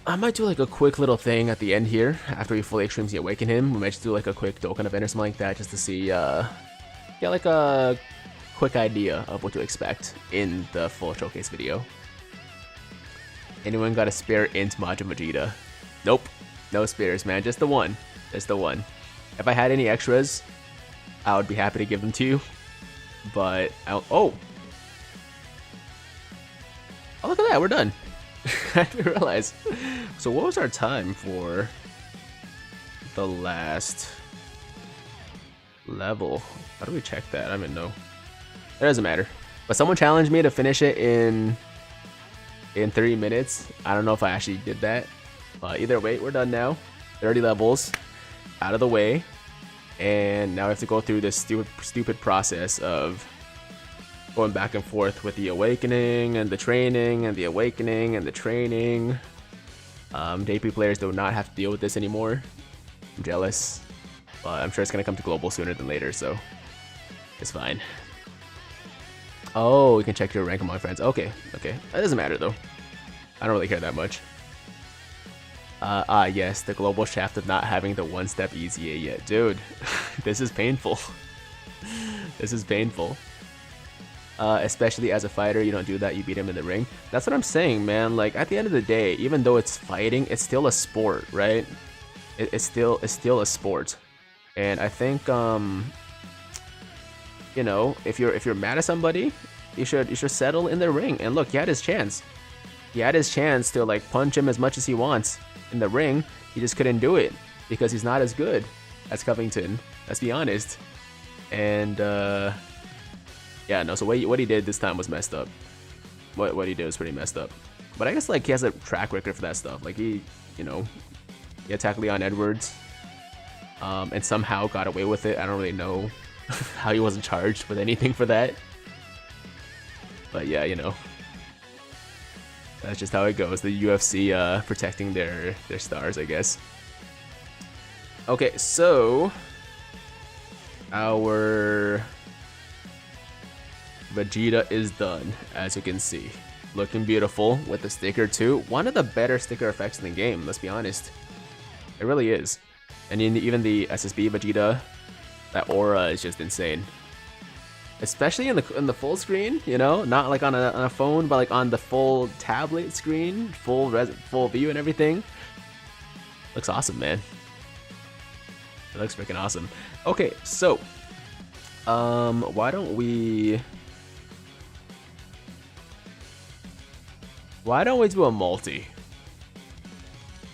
[SPEAKER 1] I might do like a quick little thing at the end here after we fully extremes the Awaken him. We might just do like a quick Dokkan event or something like that, just to see, get like a quick idea of what to expect in the full showcase video. Anyone got a spare int Majin Vegeta? Nope, no spares, man. Just the one. Just the one. If I had any extras, I would be happy to give them to you. But oh, look at that, we're done. I didn't realize. So what was our time for the last level? How do we check that? I don't even know. It doesn't matter. But someone challenged me to finish it in 30 minutes. I don't know if I actually did that. Either way, we're done now. 30 levels out of the way. And now we have to go through this stupid process of going back and forth with the awakening and the training and the awakening and the training. JP players do not have to deal with this anymore. I'm jealous. But I'm sure it's going to come to global sooner than later, so it's fine. Oh, you can check your rank among friends. Okay, okay. That doesn't matter, though. I don't really care that much. Yes, the global shaft of not having the one-step EZA yet. Dude, this is painful. This is painful. Especially as a fighter, you don't do that, you beat him in the ring. That's what I'm saying, man. Like, at the end of the day, even though it's fighting, it's still a sport, right? It's still a sport. And I think, you know, if you're mad at somebody, you should settle in the ring. And look, he had his chance. He had his chance to like punch him as much as he wants in the ring. He just couldn't do it because he's not as good as Covington. Let's be honest. And yeah, no. So what he did this time was messed up. What he did was pretty messed up. But I guess like he has a track record for that stuff. Like he, you know, he attacked Leon Edwards, and somehow got away with it. I don't really know how he wasn't charged with anything for that. But yeah, you know, that's just how it goes. The UFC protecting their stars, I guess. Okay, so our Vegeta is done, as you can see. Looking beautiful with the sticker too. One of the better sticker effects in the game, let's be honest. It really is. And even the SSBE Vegeta, that aura is just insane. Especially in the full screen, you know, not like on a phone, but like on the full tablet screen, full view and everything. Looks awesome, man. It looks freaking awesome. Okay, so why don't we do a multi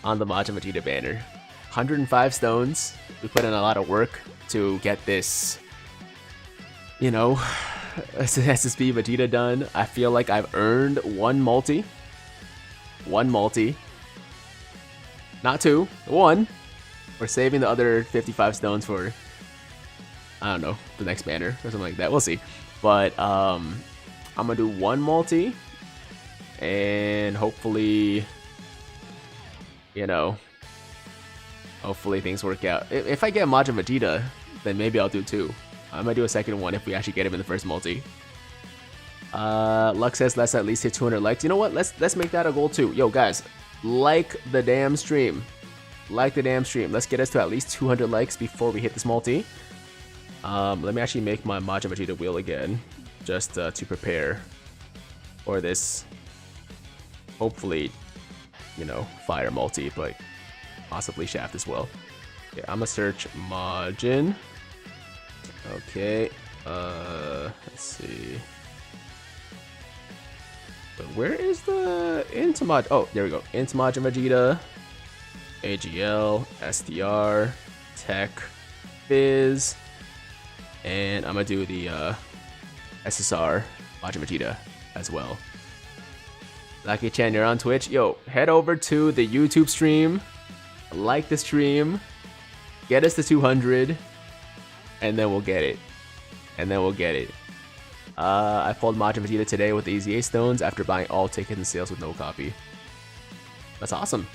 [SPEAKER 1] on the Majin Vegeta banner? 105 stones. We put in a lot of work to get this, you know, SSBE Vegeta done. I feel like I've earned one multi. One multi. Not two. One. We're saving the other 55 stones for, I don't know, the next banner or something like that. We'll see. But I'm gonna do one multi, and hopefully, you know, hopefully things work out. If I get Majin Vegeta, then maybe I'll do two. I might do a second one if we actually get him in the first multi. Luck says let's at least hit 200 likes. You know what? Let's make that a goal too. Yo guys, like the damn stream. Like the damn stream. Let's get us to at least 200 likes before we hit this multi. Let me actually make my Majin Vegeta wheel again, just to prepare for this. Hopefully, you know, fire multi, but possibly shaft as well. Okay, I'm gonna search Majin. Okay, let's see. But where is the into Majin? Oh, there we go. Into Majin Vegeta, AGL, SDR, Tech, Fizz, and I'm gonna do the SSR Majin Vegeta as well. Lucky Chan, you're on Twitch. Yo, head over to the YouTube stream, like the stream, get us to 200. And then we'll get it. And then we'll get it. I pulled Majin Vegeta today with the EZA stones after buying all tickets and sales with no copy. That's awesome.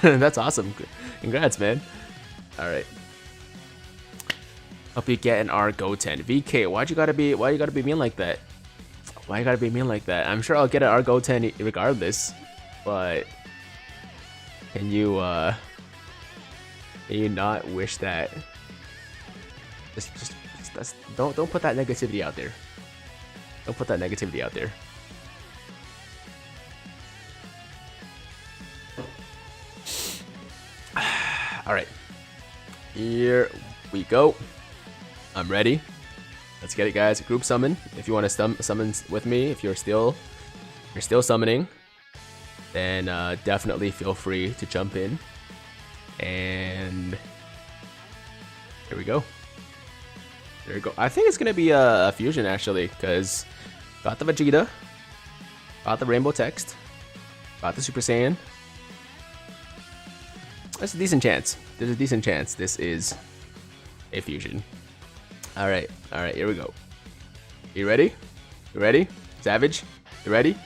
[SPEAKER 1] That's awesome. Congrats, man. Alright. Hope you get an R Goten. VK, why you gotta be mean like that? Why you gotta be mean like that? I'm sure I'll get an R Goten regardless. But can you not wish that? Just don't put that negativity out there. Don't put that negativity out there. All right, here we go. I'm ready. Let's get it, guys. Group summon. If you want to summon with me, if you're still summoning, then definitely feel free to jump in. And here we go. There you go. I think it's gonna be a fusion actually, because got the Vegeta, got the rainbow text, got the Super Saiyan. There's a decent chance. There's a decent chance this is a fusion. All right, here we go. You ready? You ready? Savage, you ready?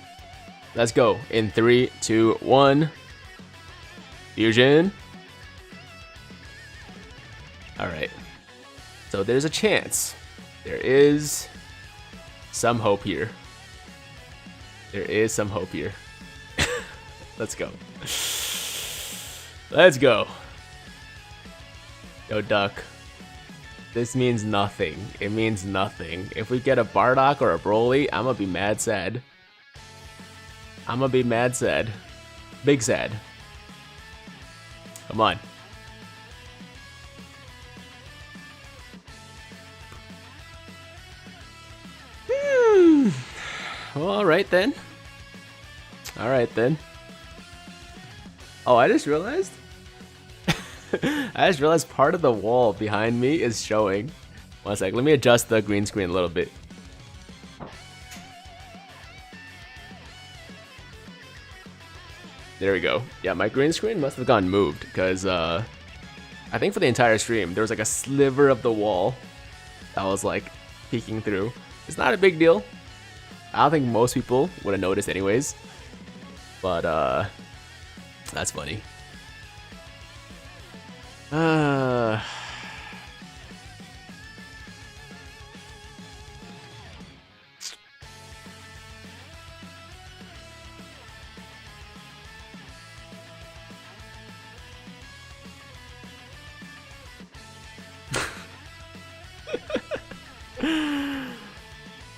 [SPEAKER 1] Let's go. In 3, 2, 1. Fusion. All right. So there's a chance. There is some hope here. There is some hope here. Let's go. Let's go. Yo, Duck. This means nothing. It means nothing. If we get a Bardock or a Broly, I'm gonna be mad sad. I'm gonna be mad sad. Big sad. Come on. Well, alright then. Alright then. Oh, I just realized? I just realized part of the wall behind me is showing. One sec, let me adjust the green screen a little bit. There we go. Yeah, my green screen must have gotten moved because I think for the entire stream there was like a sliver of the wall that was like peeking through. It's not a big deal. I don't think most people would have noticed anyways. But that's funny.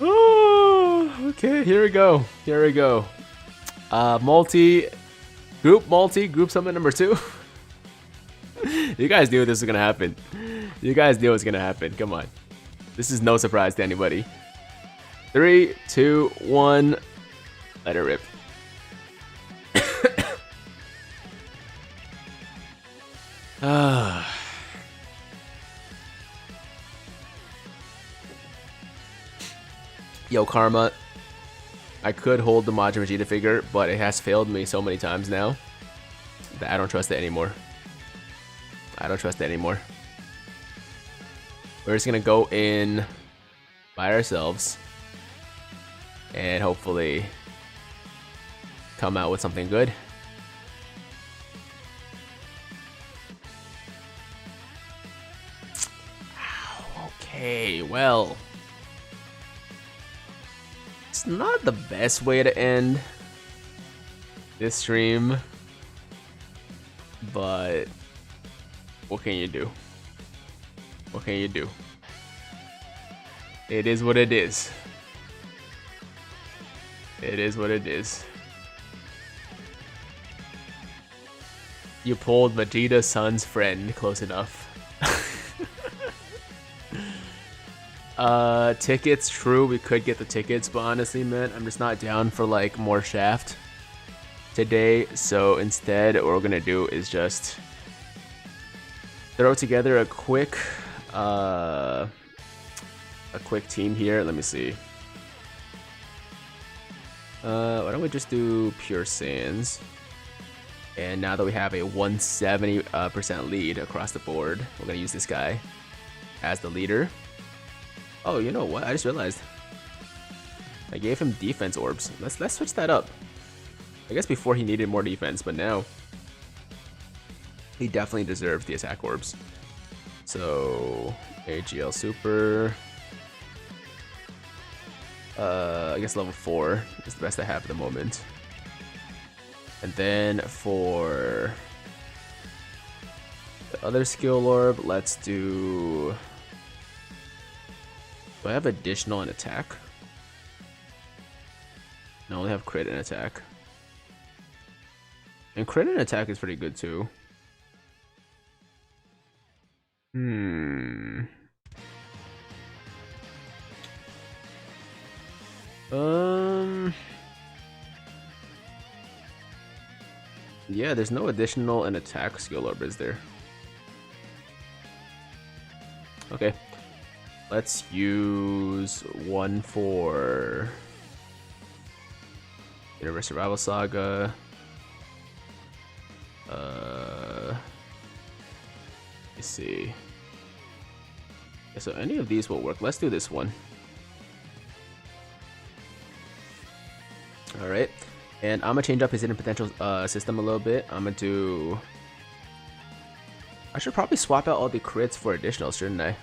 [SPEAKER 1] Oh, okay, here we go. Here we go. Group summon number 2. You guys knew this was gonna happen. You guys knew it was gonna happen. Come on. This is no surprise to anybody. 3, 2, 1. Let it rip. Yo, Karma. I could hold the Majin Vegeta figure, but it has failed me so many times now that I don't trust it anymore. I don't trust it anymore. We're just gonna go in by ourselves and hopefully come out with something good. Okay, well, it's not the best way to end this stream, but what can you do? What can you do? It is what it is. It is what it is. You pulled Vegeta-san's friend close enough. Tickets, true, we could get the tickets, but honestly, man, I'm just not down for like more Shaft today. So instead, what we're gonna do is just throw together a quick team here. Let me see. Why don't we just do pure Saiyans? And now that we have a 170% lead across the board, we're gonna use this guy as the leader. Oh, you know what? I just realized I gave him defense orbs. Let's switch that up. I guess before he needed more defense, but now he definitely deserves the attack orbs. So AGL Super. I guess level 4 is the best I have at the moment. And then for the other skill orb, let's do. Do I have additional and attack? No, I only have crit and attack. And crit and attack is pretty good too. Yeah, there's no additional and attack skill orb, is there? Okay. Let's use one for Universe Survival Saga. Let's see. Yeah, so any of these will work. Let's do this one. All right, and I'm gonna change up his hidden potential system a little bit. I'm gonna do. I should probably swap out all the crits for additionals, shouldn't I?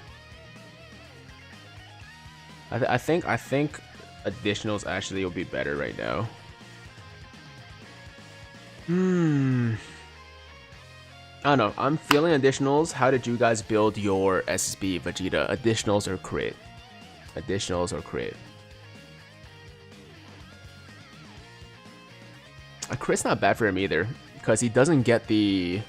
[SPEAKER 1] I think additionals actually will be better right now. I don't know. I'm feeling additionals. How did you guys build your SSBE Vegeta? Additionals or crit? Additionals or crit? A crit's not bad for him either, because he doesn't get the,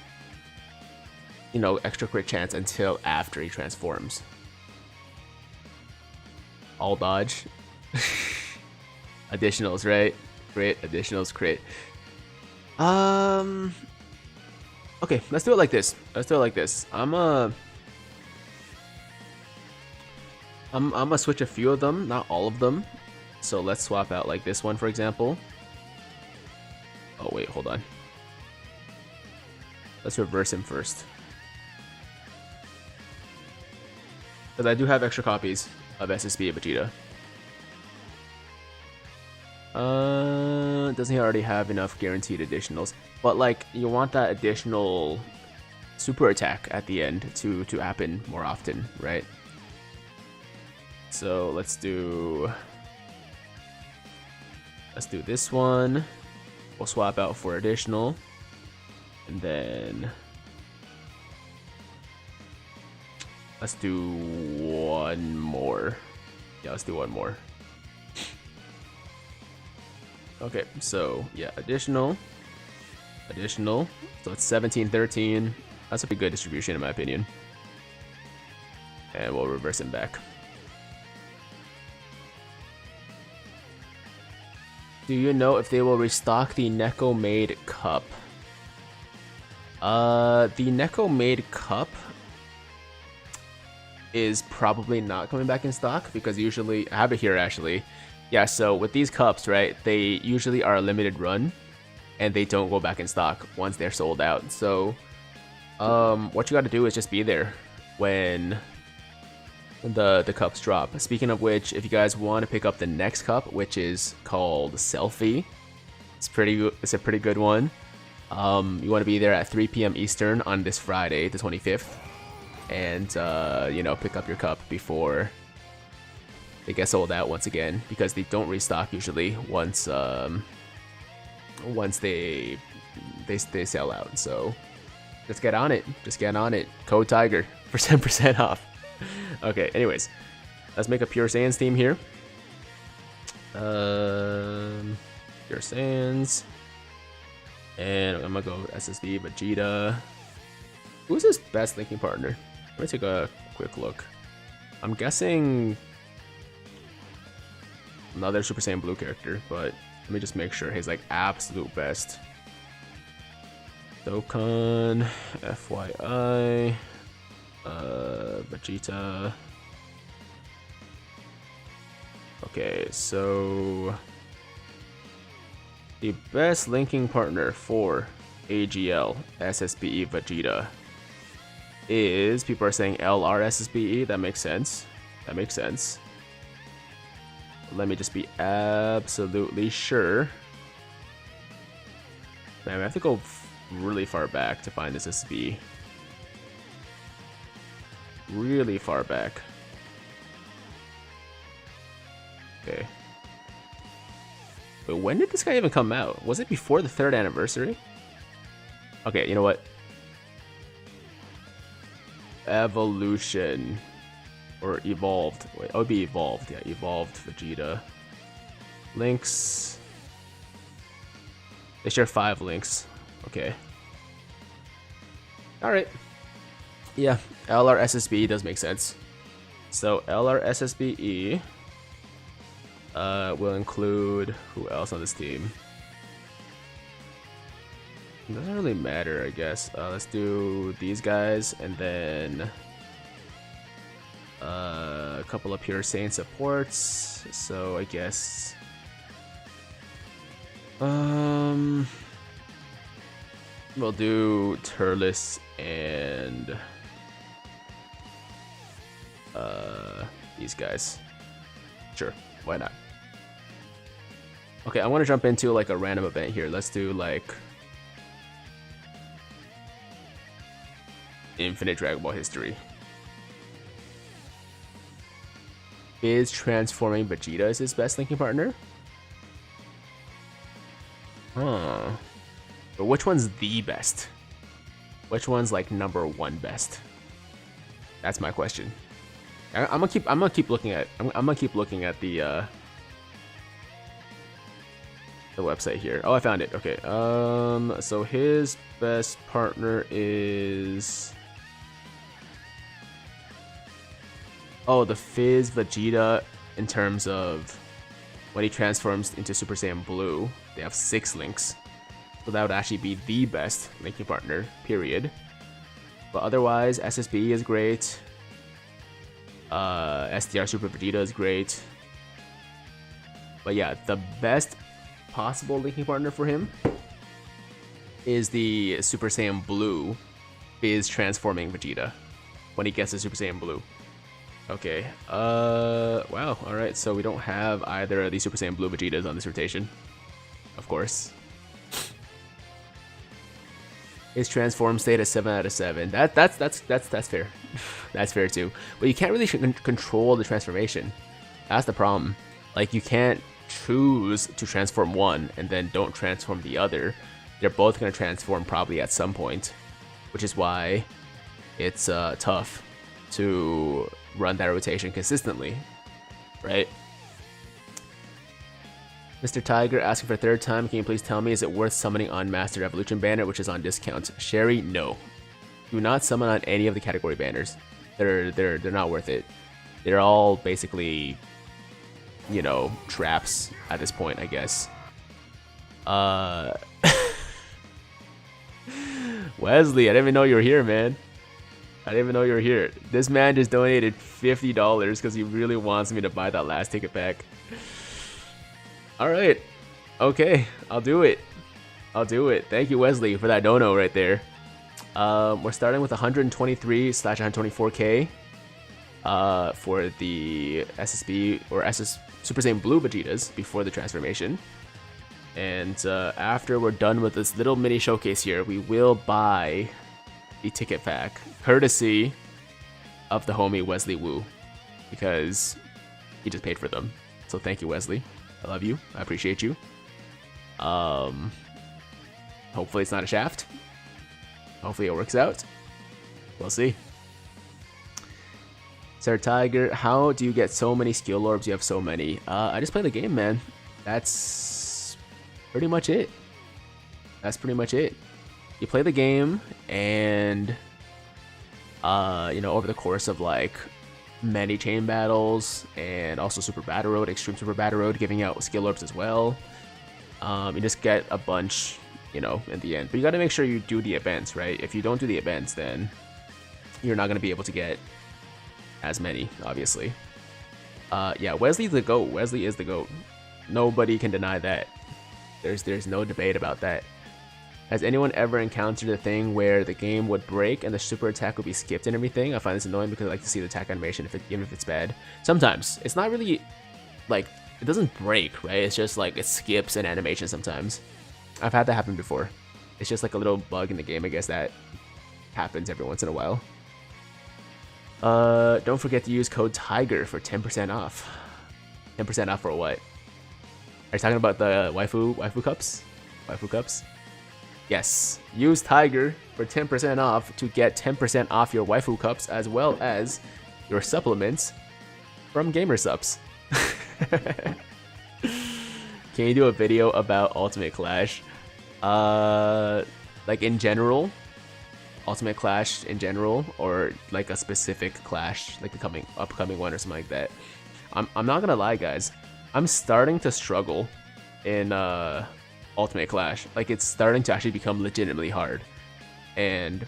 [SPEAKER 1] you know, extra crit chance until after he transforms. All dodge. Additionals, right? Crit, additionals, crit. Okay, let's do it like this. Let's do it like this. I'm gonna switch a few of them, not all of them. So let's swap out like this one, for example. Oh wait, hold on. Let's reverse him first. Because I do have extra copies of SSBE Vegeta. Doesn't he already have enough guaranteed additionals? But like, you want that additional super attack at the end to happen more often, right? So let's do this one. We'll swap out for additional, and then let's do one more. Yeah, let's do one more. Okay, so yeah, additional. So it's 17, 13. That's a pretty good distribution in my opinion. And we'll reverse him back. Do you know if they will restock the Neko Made Cup? The Neko Made Cup is probably not coming back in stock, because usually, I have it here actually. Yeah, so with these cups, right, they usually are a limited run, and they don't go back in stock once they're sold out. So, what you got to do is just be there when the cups drop. Speaking of which, if you guys want to pick up the next cup, which is called Selfie, it's a pretty good one. You want to be there at 3 p.m. Eastern on this Friday, the 25th, and you know, pick up your cup before they get sold out once again, because they don't restock usually once they sell out. So just get on it. Just get on it. Code Tiger for 10% off. Okay, anyways, let's make a Pure Saiyans team here. Pure Saiyans. And I'm gonna go SSBE Vegeta. Who's his best linking partner? Let me take a quick look. I'm guessing another Super Saiyan Blue character, but let me just make sure his like absolute best. Dokkan, FYI, Vegeta. Okay, so the best linking partner for AGL SSBE Vegeta is, people are saying LR SSBE. That makes sense. That makes sense. Let me just be absolutely sure. Man, I have to go really far back to find this SSBE. Really far back. Okay. Wait, when did this guy even come out? Was it before the 3rd anniversary? Okay, you know what? Evolution. Or evolved. Wait, it would be evolved. Yeah, evolved Vegeta. Links. They share 5 links. Okay. Alright. Yeah, LR SSBE does make sense. So LR SSBE will include who else on this team? It doesn't really matter, I guess. Let's do these guys, and then couple of pure Saiyan supports, so I guess we'll do Turles and these guys. Sure, why not? Okay, I want to jump into like a random event here. Let's do like Infinite Dragon Ball History. Is transforming Vegeta as his best linking partner? Huh. But which one's the best? Which one's like #1 best? That's my question. I'm gonna keep looking at the website here. Oh, I found it. Okay. So his best partner is the Fizz Vegeta in terms of when he transforms into Super Saiyan Blue. They have 6 links. So that would actually be the best linking partner, period. But otherwise, SSBE is great. SDR Super Vegeta is great. But yeah, the best possible linking partner for him is the Super Saiyan Blue Fizz transforming Vegeta when he gets to Super Saiyan Blue. Okay, wow, alright, so we don't have either of these Super Saiyan Blue Vegetas on this rotation. Of course. His transform state is 7 out of 7. That's fair. That's fair too. But you can't really control the transformation. That's the problem. Like, you can't choose to transform one and then don't transform the other. They're both going to transform probably at some point, which is why it's tough to run that rotation consistently, right? Mr. Tiger asking for a 3rd time, can you please tell me, is it worth summoning on Master Evolution banner, which is on discount? Sherry, no. Do not summon on any of the category banners. They're not worth it. They're all basically, you know, traps at this point, I guess. Wesley, I didn't even know you were here, man. I didn't even know you were here. This man just donated $50 because he really wants me to buy that last ticket pack. Alright. Okay, I'll do it. I'll do it. Thank you, Wesley, for that dono right there. We're starting with 123/124k for the SSB or Super Saiyan Blue Vegetas before the transformation. And after we're done with this little mini showcase here, we will buy the ticket pack, courtesy of the homie Wesley Wu, because he just paid for them. So thank you, Wesley. I love you. I appreciate you. Hopefully it's not a shaft. Hopefully it works out. We'll see. Sir Tiger, how do you get so many skill orbs? You have so many. I just play the game, man. That's pretty much it. That's pretty much it. You play the game, and you know, over the course of like many chain battles and also Super Battle Road, Extreme Super Battle Road, giving out skill orbs as well. You just get a bunch, you know, in the end. But you got to make sure you do the events, right? If you don't do the events, then you're not going to be able to get as many, obviously. Yeah, Wesley's the GOAT. Wesley is the GOAT. Nobody can deny that. There's no debate about that. Has anyone ever encountered a thing where the game would break and the super attack would be skipped and everything? I find this annoying because I like to see the attack animation even if it's bad. Sometimes. It's not really, like, it doesn't break, right? It's just like it skips an animation sometimes. I've had that happen before. It's just like a little bug in the game, I guess, that happens every once in a while. Don't forget to use code TIGER for 10% off. 10% off for what? Are you talking about the waifu cups? Waifu cups? Yes, use Tiger for 10% off to get 10% off your waifu cups as well as your supplements from GamerSups. Can you do a video about Ultimate Clash? Like in general? Ultimate Clash in general? Or like a specific Clash, like the upcoming one or something like that? I'm not gonna lie, guys. I'm starting to struggle in Ultimate Clash. Like, it's starting to actually become legitimately hard, and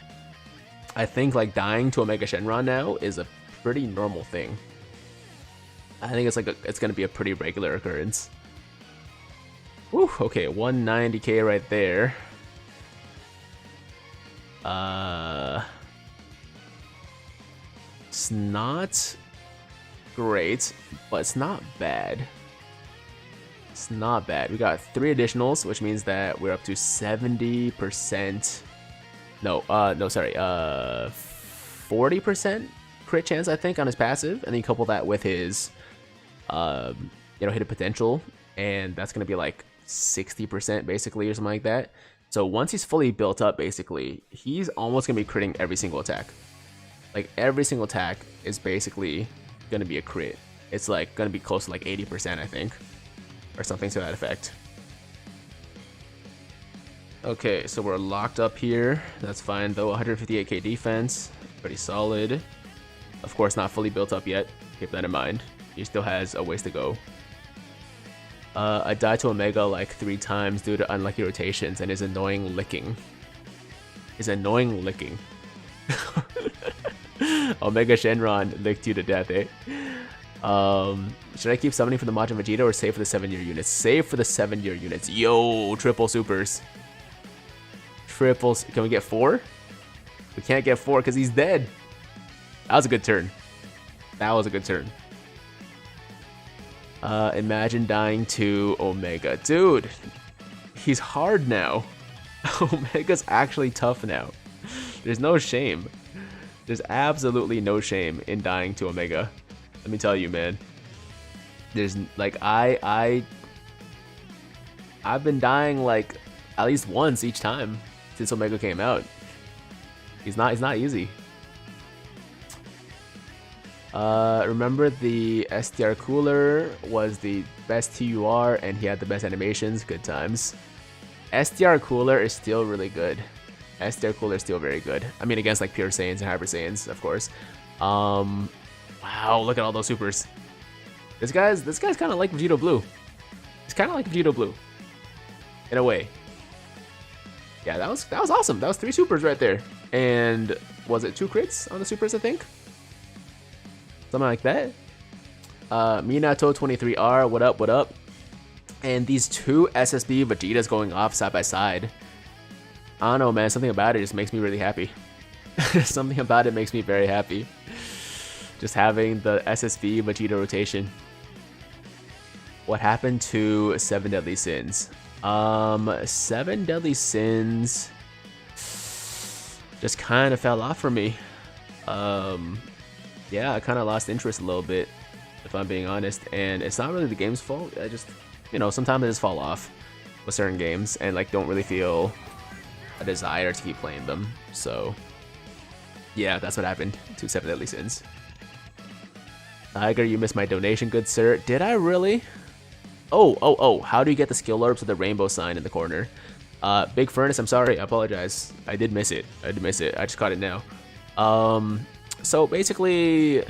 [SPEAKER 1] I think like dying to Omega Shenron now is a pretty normal thing. I think it's gonna be a pretty regular occurrence. Whew, okay, 190k right there. It's not great, but it's not bad. It's not bad. We got 3 additionals, which means that we're up to 70%. No, sorry, 40% crit chance, I think, on his passive, and then you couple that with his, hidden potential, and that's gonna be like 60% basically, or something like that. So once he's fully built up, basically, he's almost gonna be critting every single attack. Like every single attack is basically gonna be a crit. It's like gonna be close to like 80%, I think, or something to that effect. Okay, so we're locked up here. That's fine though. 158k defense, pretty solid. Of course, not fully built up yet. Keep that in mind. He still has a ways to go. I died to Omega like 3 times due to unlucky rotations and his annoying licking. Omega Shenron licked you to death, eh? Should I keep summoning for the Majin Vegeta or save for the 7-year units? Save for the 7-year units. Yo, triple supers. Triples. Can we get 4? We can't get 4 because he's dead. That was a good turn. That was a good turn. Imagine dying to Omega. Dude, he's hard now. Omega's actually tough now. There's no shame. There's absolutely no shame in dying to Omega. Let me tell you, man. There's like I've been dying like at least once each time since Omega came out. It's not easy. Remember the STR Cooler was the best TUR and he had the best animations. Good times. STR Cooler is still really good. STR Cooler is still very good. I mean, against like pure Saiyans and Hyper Saiyans, of course. Wow, look at all those supers. This guy's kind of like Vegeta Blue. He's kind of like Vegeta Blue, in a way. Yeah, that was awesome. That was 3 supers right there, and was it 2 crits on the supers? I think something like that. Minato 23R, what up? What up? And these 2 SSBE Vegetas going off side by side. I don't know, man. Something about it just makes me really happy. Something about it makes me very happy. Just having the SSBE Vegeta rotation. What happened to 7 Deadly Sins? 7 Deadly Sins just kind of fell off for me. Yeah, I kind of lost interest a little bit, if I'm being honest. And it's not really the game's fault. I just, sometimes I just fall off with certain games and like don't really feel a desire to keep playing them. So yeah, that's what happened to 7 Deadly Sins. Tiger, you missed my donation, good sir. Did I really? Oh, how do you get the skill orbs with the rainbow sign in the corner? Big Furnace, I'm sorry, I apologize. I did miss it. I just caught it now. So basically,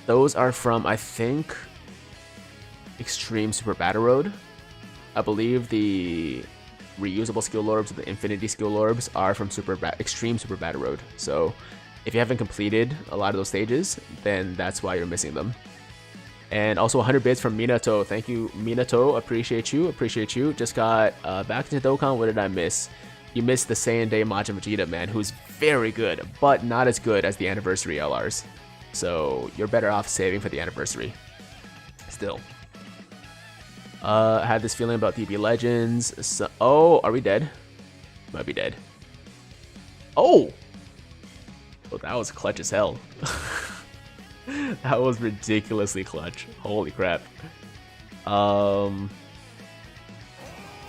[SPEAKER 1] those are from, I think, Extreme Super Battle Road. I believe the reusable skill orbs, the Infinity skill orbs, are from Extreme Super Battle Road. So if you haven't completed a lot of those stages, then that's why you're missing them. And also 100 bits from Minato. Thank you, Minato. Appreciate you. Just got back into Dokkan. What did I miss? You missed the Saiyan Day Majin Vegeta, man, who's very good, but not as good as the Anniversary LRs. So you're better off saving for the Anniversary. Still. I had this feeling about DB Legends. So, oh, are we dead? Might be dead. Oh! Well, that was clutch as hell. That was ridiculously clutch. Holy crap. What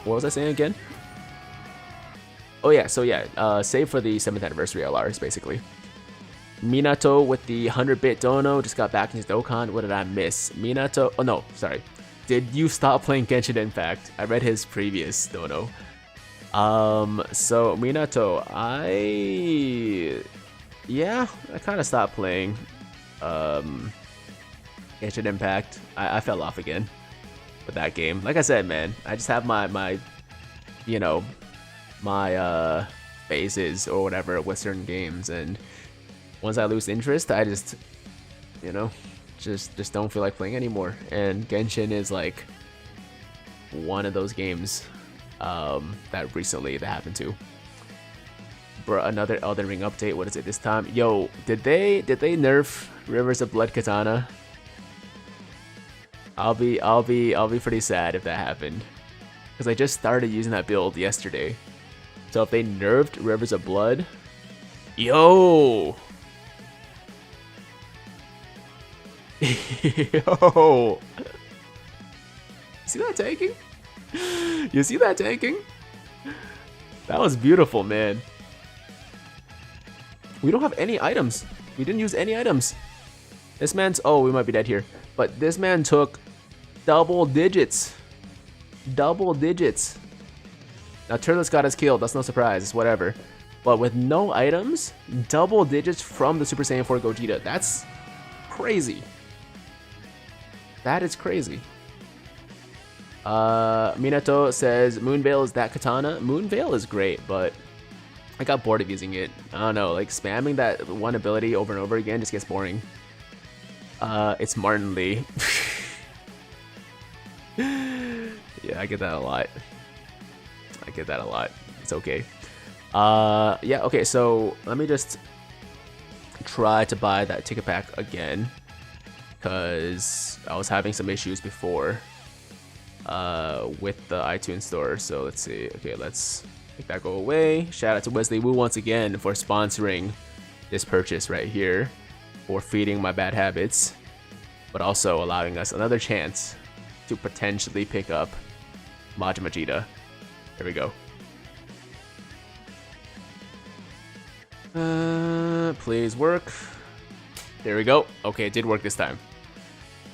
[SPEAKER 1] was I saying again? Oh yeah, so yeah, save for the 7th anniversary LRs, basically. Minato with the 100-bit dono just got back into Dokkan. What did I miss? Minato, oh no, sorry. Did you stop playing Genshin Impact? I read his previous dono. So Minato, I kind of stopped playing Genshin Impact. I fell off again with that game. Like I said, man, I just have my phases or whatever with certain games, and once I lose interest, I just, just don't feel like playing anymore. And Genshin is like one of those games that recently that happened to. Bro, another Elden Ring update. What is it this time? Yo, did they nerf Rivers of Blood Katana? I'll be pretty sad if that happened, because I just started using that build yesterday. So if they nerfed Rivers of Blood, yo, yo, see that tanking? You see that tanking? That was beautiful, man. We don't have any items. We didn't use any items. This man's, oh, we might be dead here, but this man took double digits. Double digits. Now Turles got us killed, that's no surprise, it's whatever. But with no items, double digits from the Super Saiyan 4 Gogeta. That's crazy. That is crazy. Minato says, Moonveil is that katana? Moonveil is great, but I got bored of using it. I don't know, like spamming that one ability over and over again just gets boring. It's Martin Lee. Yeah, I get that a lot. I get that a lot. It's okay. Yeah, okay, so let me just try to buy that ticket pack again, because I was having some issues before with the iTunes store. So let's see. Okay, let's make that go away. Shout out to Wesley Wu once again for sponsoring this purchase right here, for feeding my bad habits, but also allowing us another chance to potentially pick up Majin Vegeta. There we go. Please work. There we go. Okay, it did work this time.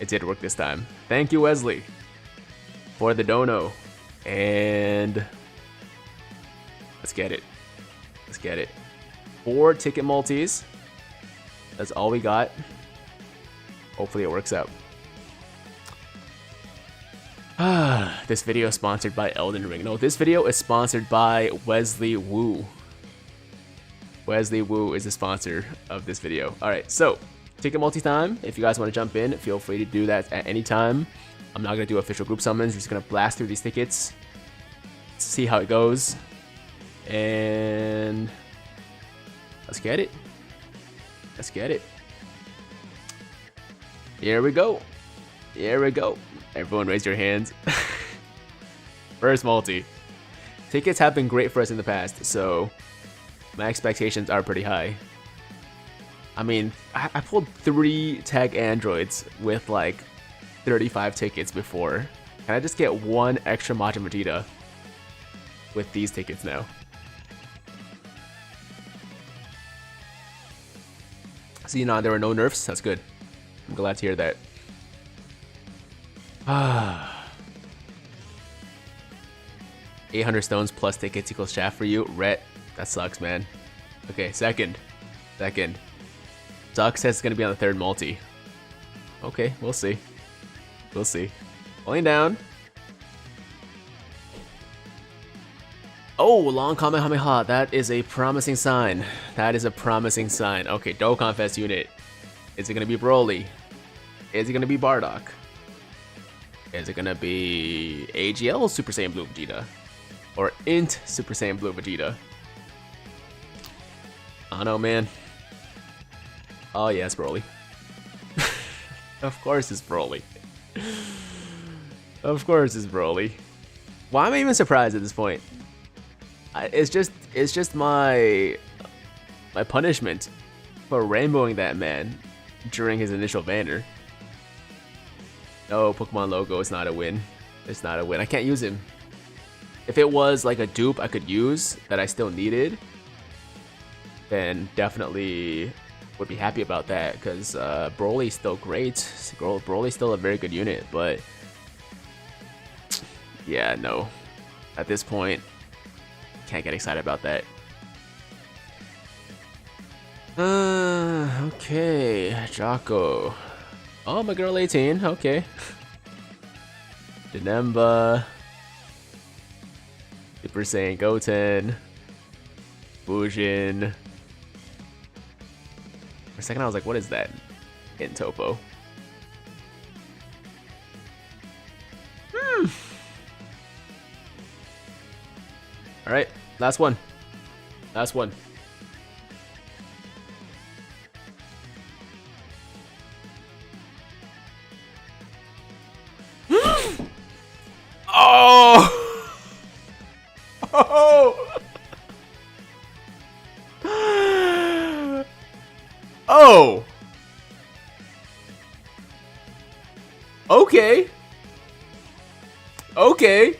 [SPEAKER 1] It did work this time. Thank you, Wesley, for the dono. And let's get it. Let's get it. 4 ticket multis. That's all we got. Hopefully it works out. This video is sponsored by Elden Ring. No, this video is sponsored by Wesley Wu. Wesley Wu is the sponsor of this video. Alright, so ticket multi time. If you guys want to jump in, feel free to do that at any time. I'm not going to do official group summons. We're just going to blast through these tickets, see how it goes, and let's get it. Let's get it. Here we go. Here we go. Everyone raise your hands. First multi. Tickets have been great for us in the past, so my expectations are pretty high. I mean, I pulled 3 tag androids with like 35 tickets before. Can I just get 1 extra Majin Vegeta with these tickets now? See, there were no nerfs. That's good. I'm glad to hear that. 800 stones plus tickets equals shaft for you. Rhett, that sucks, man. Okay, second. Duck says it's gonna be on the 3rd multi. Okay, we'll see. We'll see. Pulling down. Oh, long Kamehameha. That is a promising sign. That is a promising sign. Okay, Dokkan Fest unit. Is it gonna be Broly? Is it gonna be Bardock? Is it gonna be AGL Super Saiyan Blue Vegeta? Or Int Super Saiyan Blue Vegeta? I don't know, man. Oh yeah, it's Broly. Of course it's Broly. Of course it's Broly. Why am I even surprised at this point? It's just my punishment for rainbowing that man during his initial banner. No, Pokemon logo is not a win. It's not a win. I can't use him. If it was like a dupe I could use that I still needed, then definitely would be happy about that, because Broly's still great. Broly's still a very good unit, but yeah, no. At this point, can't get excited about that. Okay, Jocko. Oh, my girl 18, okay. Janemba. Super Saiyan Goten. Bujin. For a second I was like, what is that? In Topo. All right, last one. Last one. Oh! Oh! Oh! Okay. Okay.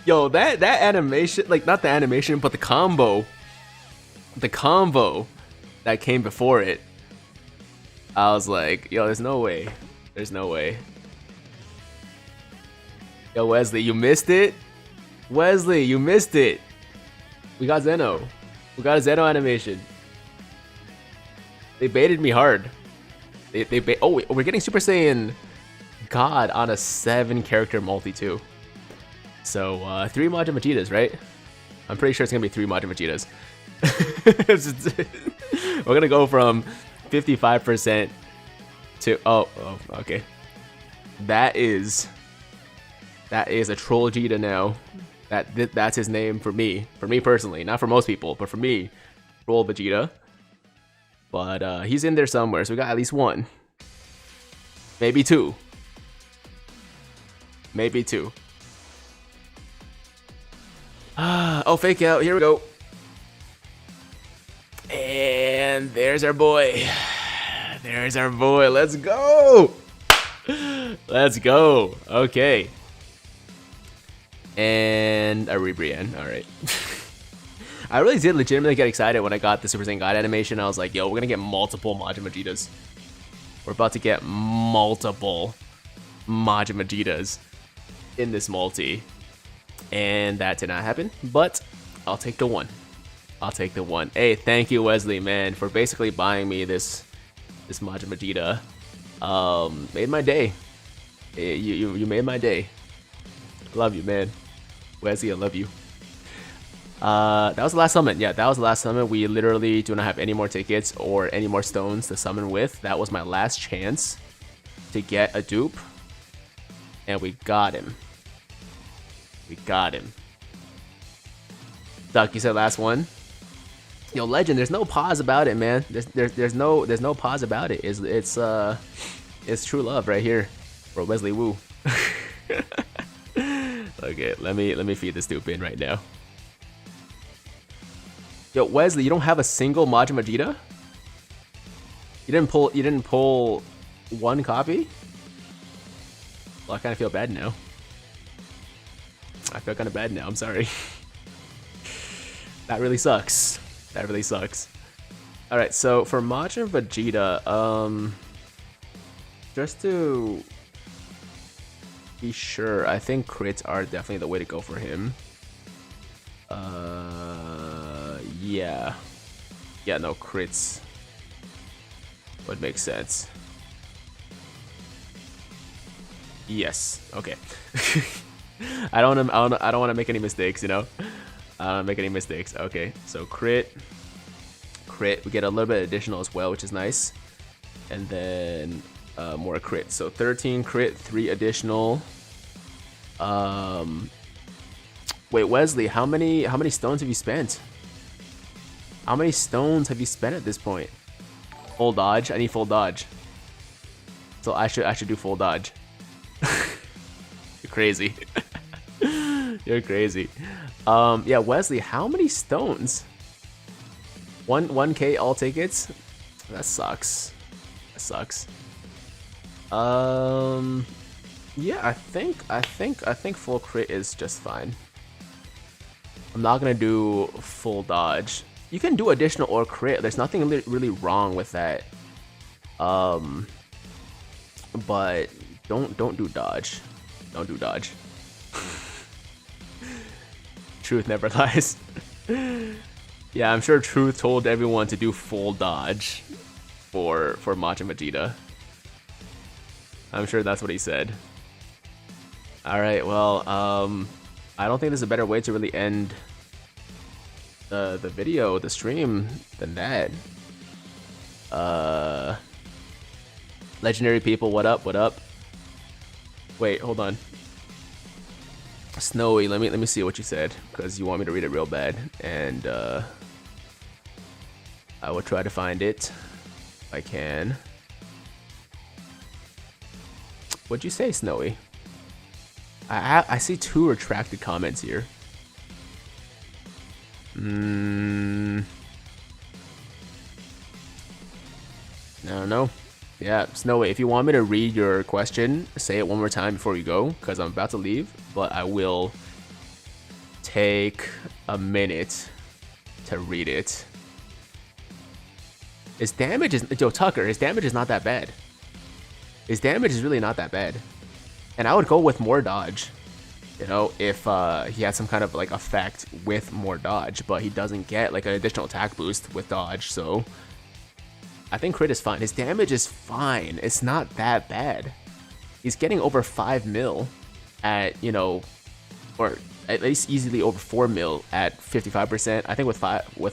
[SPEAKER 1] Yo, that animation, like not the animation, but the combo that came before it. I was like, yo, there's no way. There's no way. Yo, Wesley, you missed it. Wesley, you missed it. We got Zeno. We got a Zeno animation. They baited me hard. Oh, we're getting Super Saiyan God on a 7-character multi too. So 3 Majin Vegetas, right? I'm pretty sure it's gonna be 3 Majin Vegetas. We're gonna go from 55% to oh okay. That is a troll Vegeta now. That's his name for me personally, not for most people, but for me, troll Vegeta. But he's in there somewhere, so we got at least 1, maybe 2, maybe 2. Oh, fake out. Here we go. And there's our boy. There's our boy. Let's go. Let's go. Okay. And a Rebrian. All right. I really did legitimately get excited when I got the Super Saiyan God animation. I was like, yo, we're going to get multiple Majin Vegetas. We're about to get multiple Majin Vegetas in this multi. And that did not happen, but I'll take the 1. I'll take the 1. Hey, thank you, Wesley, man, for basically buying me this Majin Vegeta. Made my day. You made my day. Love you, man. Wesley, I love you. That was the last summon. Yeah, that was the last summon. We literally do not have any more tickets or any more stones to summon with. That was my last chance to get a dupe, and we got him. We got him. Duck, you said last one. Yo, Legend, there's no pause about it, man. There's no pause about it. It's true love right here for Wesley Wu. Okay, let me feed this dupe in right now. Yo, Wesley, you don't have a single Majin Vegeta? You didn't pull 1 copy? Well, I kind of feel bad now. I feel kind of bad now. I'm sorry. That really sucks. That really sucks. All right, so for Majin Vegeta, just to be sure, I think crits are definitely the way to go for him. Yeah. Yeah, no, crits would make sense. Yes. Okay. I don't want to make any mistakes, you know. I don't want to make any mistakes. Okay, so crit. We get a little bit additional as well, which is nice, and then more crit. So 13 crit, 3 additional. Wait, Wesley, how many stones have you spent? How many stones have you spent at this point? Full dodge. I need full dodge. So I should do full dodge. You're crazy. You're crazy. Yeah, Wesley, how many stones? 1K all tickets? That sucks. That sucks. Yeah, I think full crit is just fine. I'm not gonna do full dodge. You can do additional or crit. There's nothing really wrong with that. But don't do dodge. Don't do dodge. Truth never lies. Yeah, I'm sure Truth told everyone to do full dodge for Majin Vegeta. I'm sure that's what he said. Alright, well, I don't think there's a better way to really end the video, the stream, than that. Legendary people, what up, what up? Wait, hold on. Snowy, let me see what you said, because you want me to read it real bad, and I will try to find it if I can. What'd you say, Snowy? I see 2 retracted comments here. I don't know. Yeah, Snowy, if you want me to read your question, say it one more time before you go, because I'm about to leave, but I will take a minute to read it. His damage is... Yo, Tucker, his damage is not that bad. His damage is really not that bad. And I would go with more dodge, you know, if he had some kind of, like, effect with more dodge, but he doesn't get, like, an additional attack boost with dodge, so... I think crit is fine. His damage is fine. It's not that bad. He's getting over 5 mil at, you know, or at least easily over 4 mil at 55%. I think with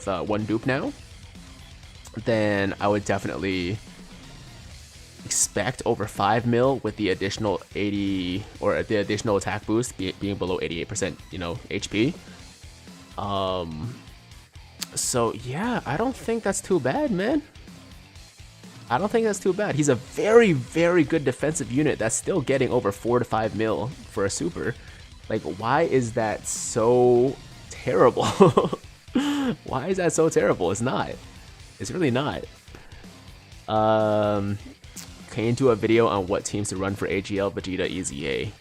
[SPEAKER 1] 1 dupe now, then I would definitely expect over 5 mil with the additional 80 or the additional attack boost being below 88%, you know, HP. So yeah, I don't think that's too bad, man. I don't think that's too bad. He's a very, very good defensive unit that's still getting over 4 to 5 mil for a super. Like, why is that so terrible? Why is that so terrible? It's not. It's really not. Can you do a video on what teams to run for AGL Vegeta EZA?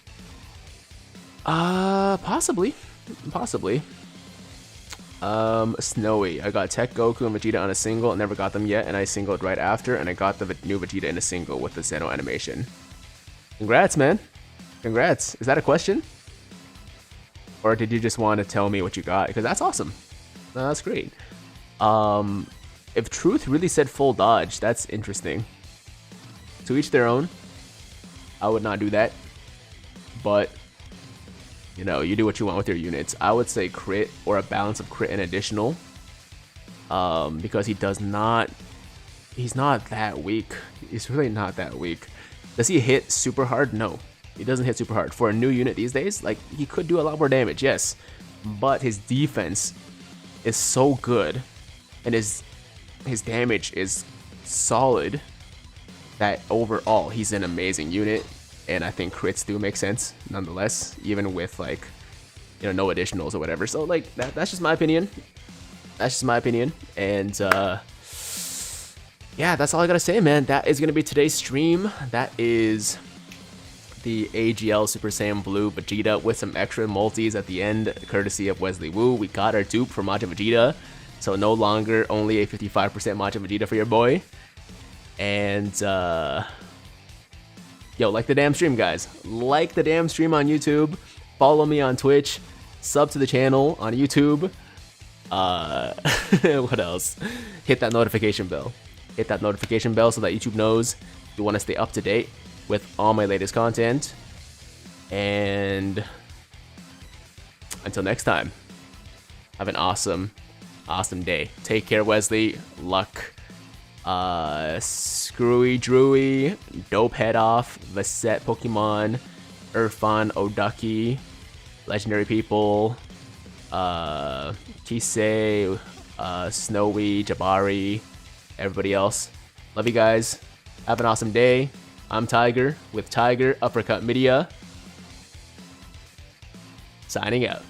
[SPEAKER 1] Possibly. Possibly. Snowy. I got Tech Goku and Vegeta on a single, and never got them yet, and I singled right after, and I got the new Vegeta in a single with the Zeno animation. Congrats, man. Congrats. Is that a question? Or did you just want to tell me what you got? Because that's awesome. No, that's great. If Truth really said full dodge, that's interesting. To each their own. I would not do that. But... you know, you do what you want with your units. I would say crit or a balance of crit and additional. Because he's not that weak. He's really not that weak. Does he hit super hard? No. He doesn't hit super hard. For a new unit these days, like, he could do a lot more damage, yes. But his defense is so good. And his damage is solid. That overall, he's an amazing unit. And I think crits do make sense, nonetheless, even with, like, you know, no additionals or whatever. So, like, that's just my opinion. That's just my opinion. And, yeah, that's all I gotta say, man. That is gonna be today's stream. That is the AGL Super Saiyan Blue Vegeta with some extra multis at the end, courtesy of Wesley Wu. We got our dupe for Majin Vegeta. So, no longer only a 55% Majin Vegeta for your boy. And, yo, like the damn stream, guys. Like the damn stream on YouTube. Follow me on Twitch. Sub to the channel on YouTube. What else? Hit that notification bell. Hit that notification bell so that YouTube knows you want to stay up to date with all my latest content. And until next time, have an awesome, awesome day. Take care, Wesley. Luck. Screwy Drewy, Dope Head Off, Vasset Pokemon, Irfan Oducky, Legendary People, Kisei, Snowy, Jabari, everybody else. Love you guys. Have an awesome day. I'm Tiger with Tiger Uppercut Media. Signing out.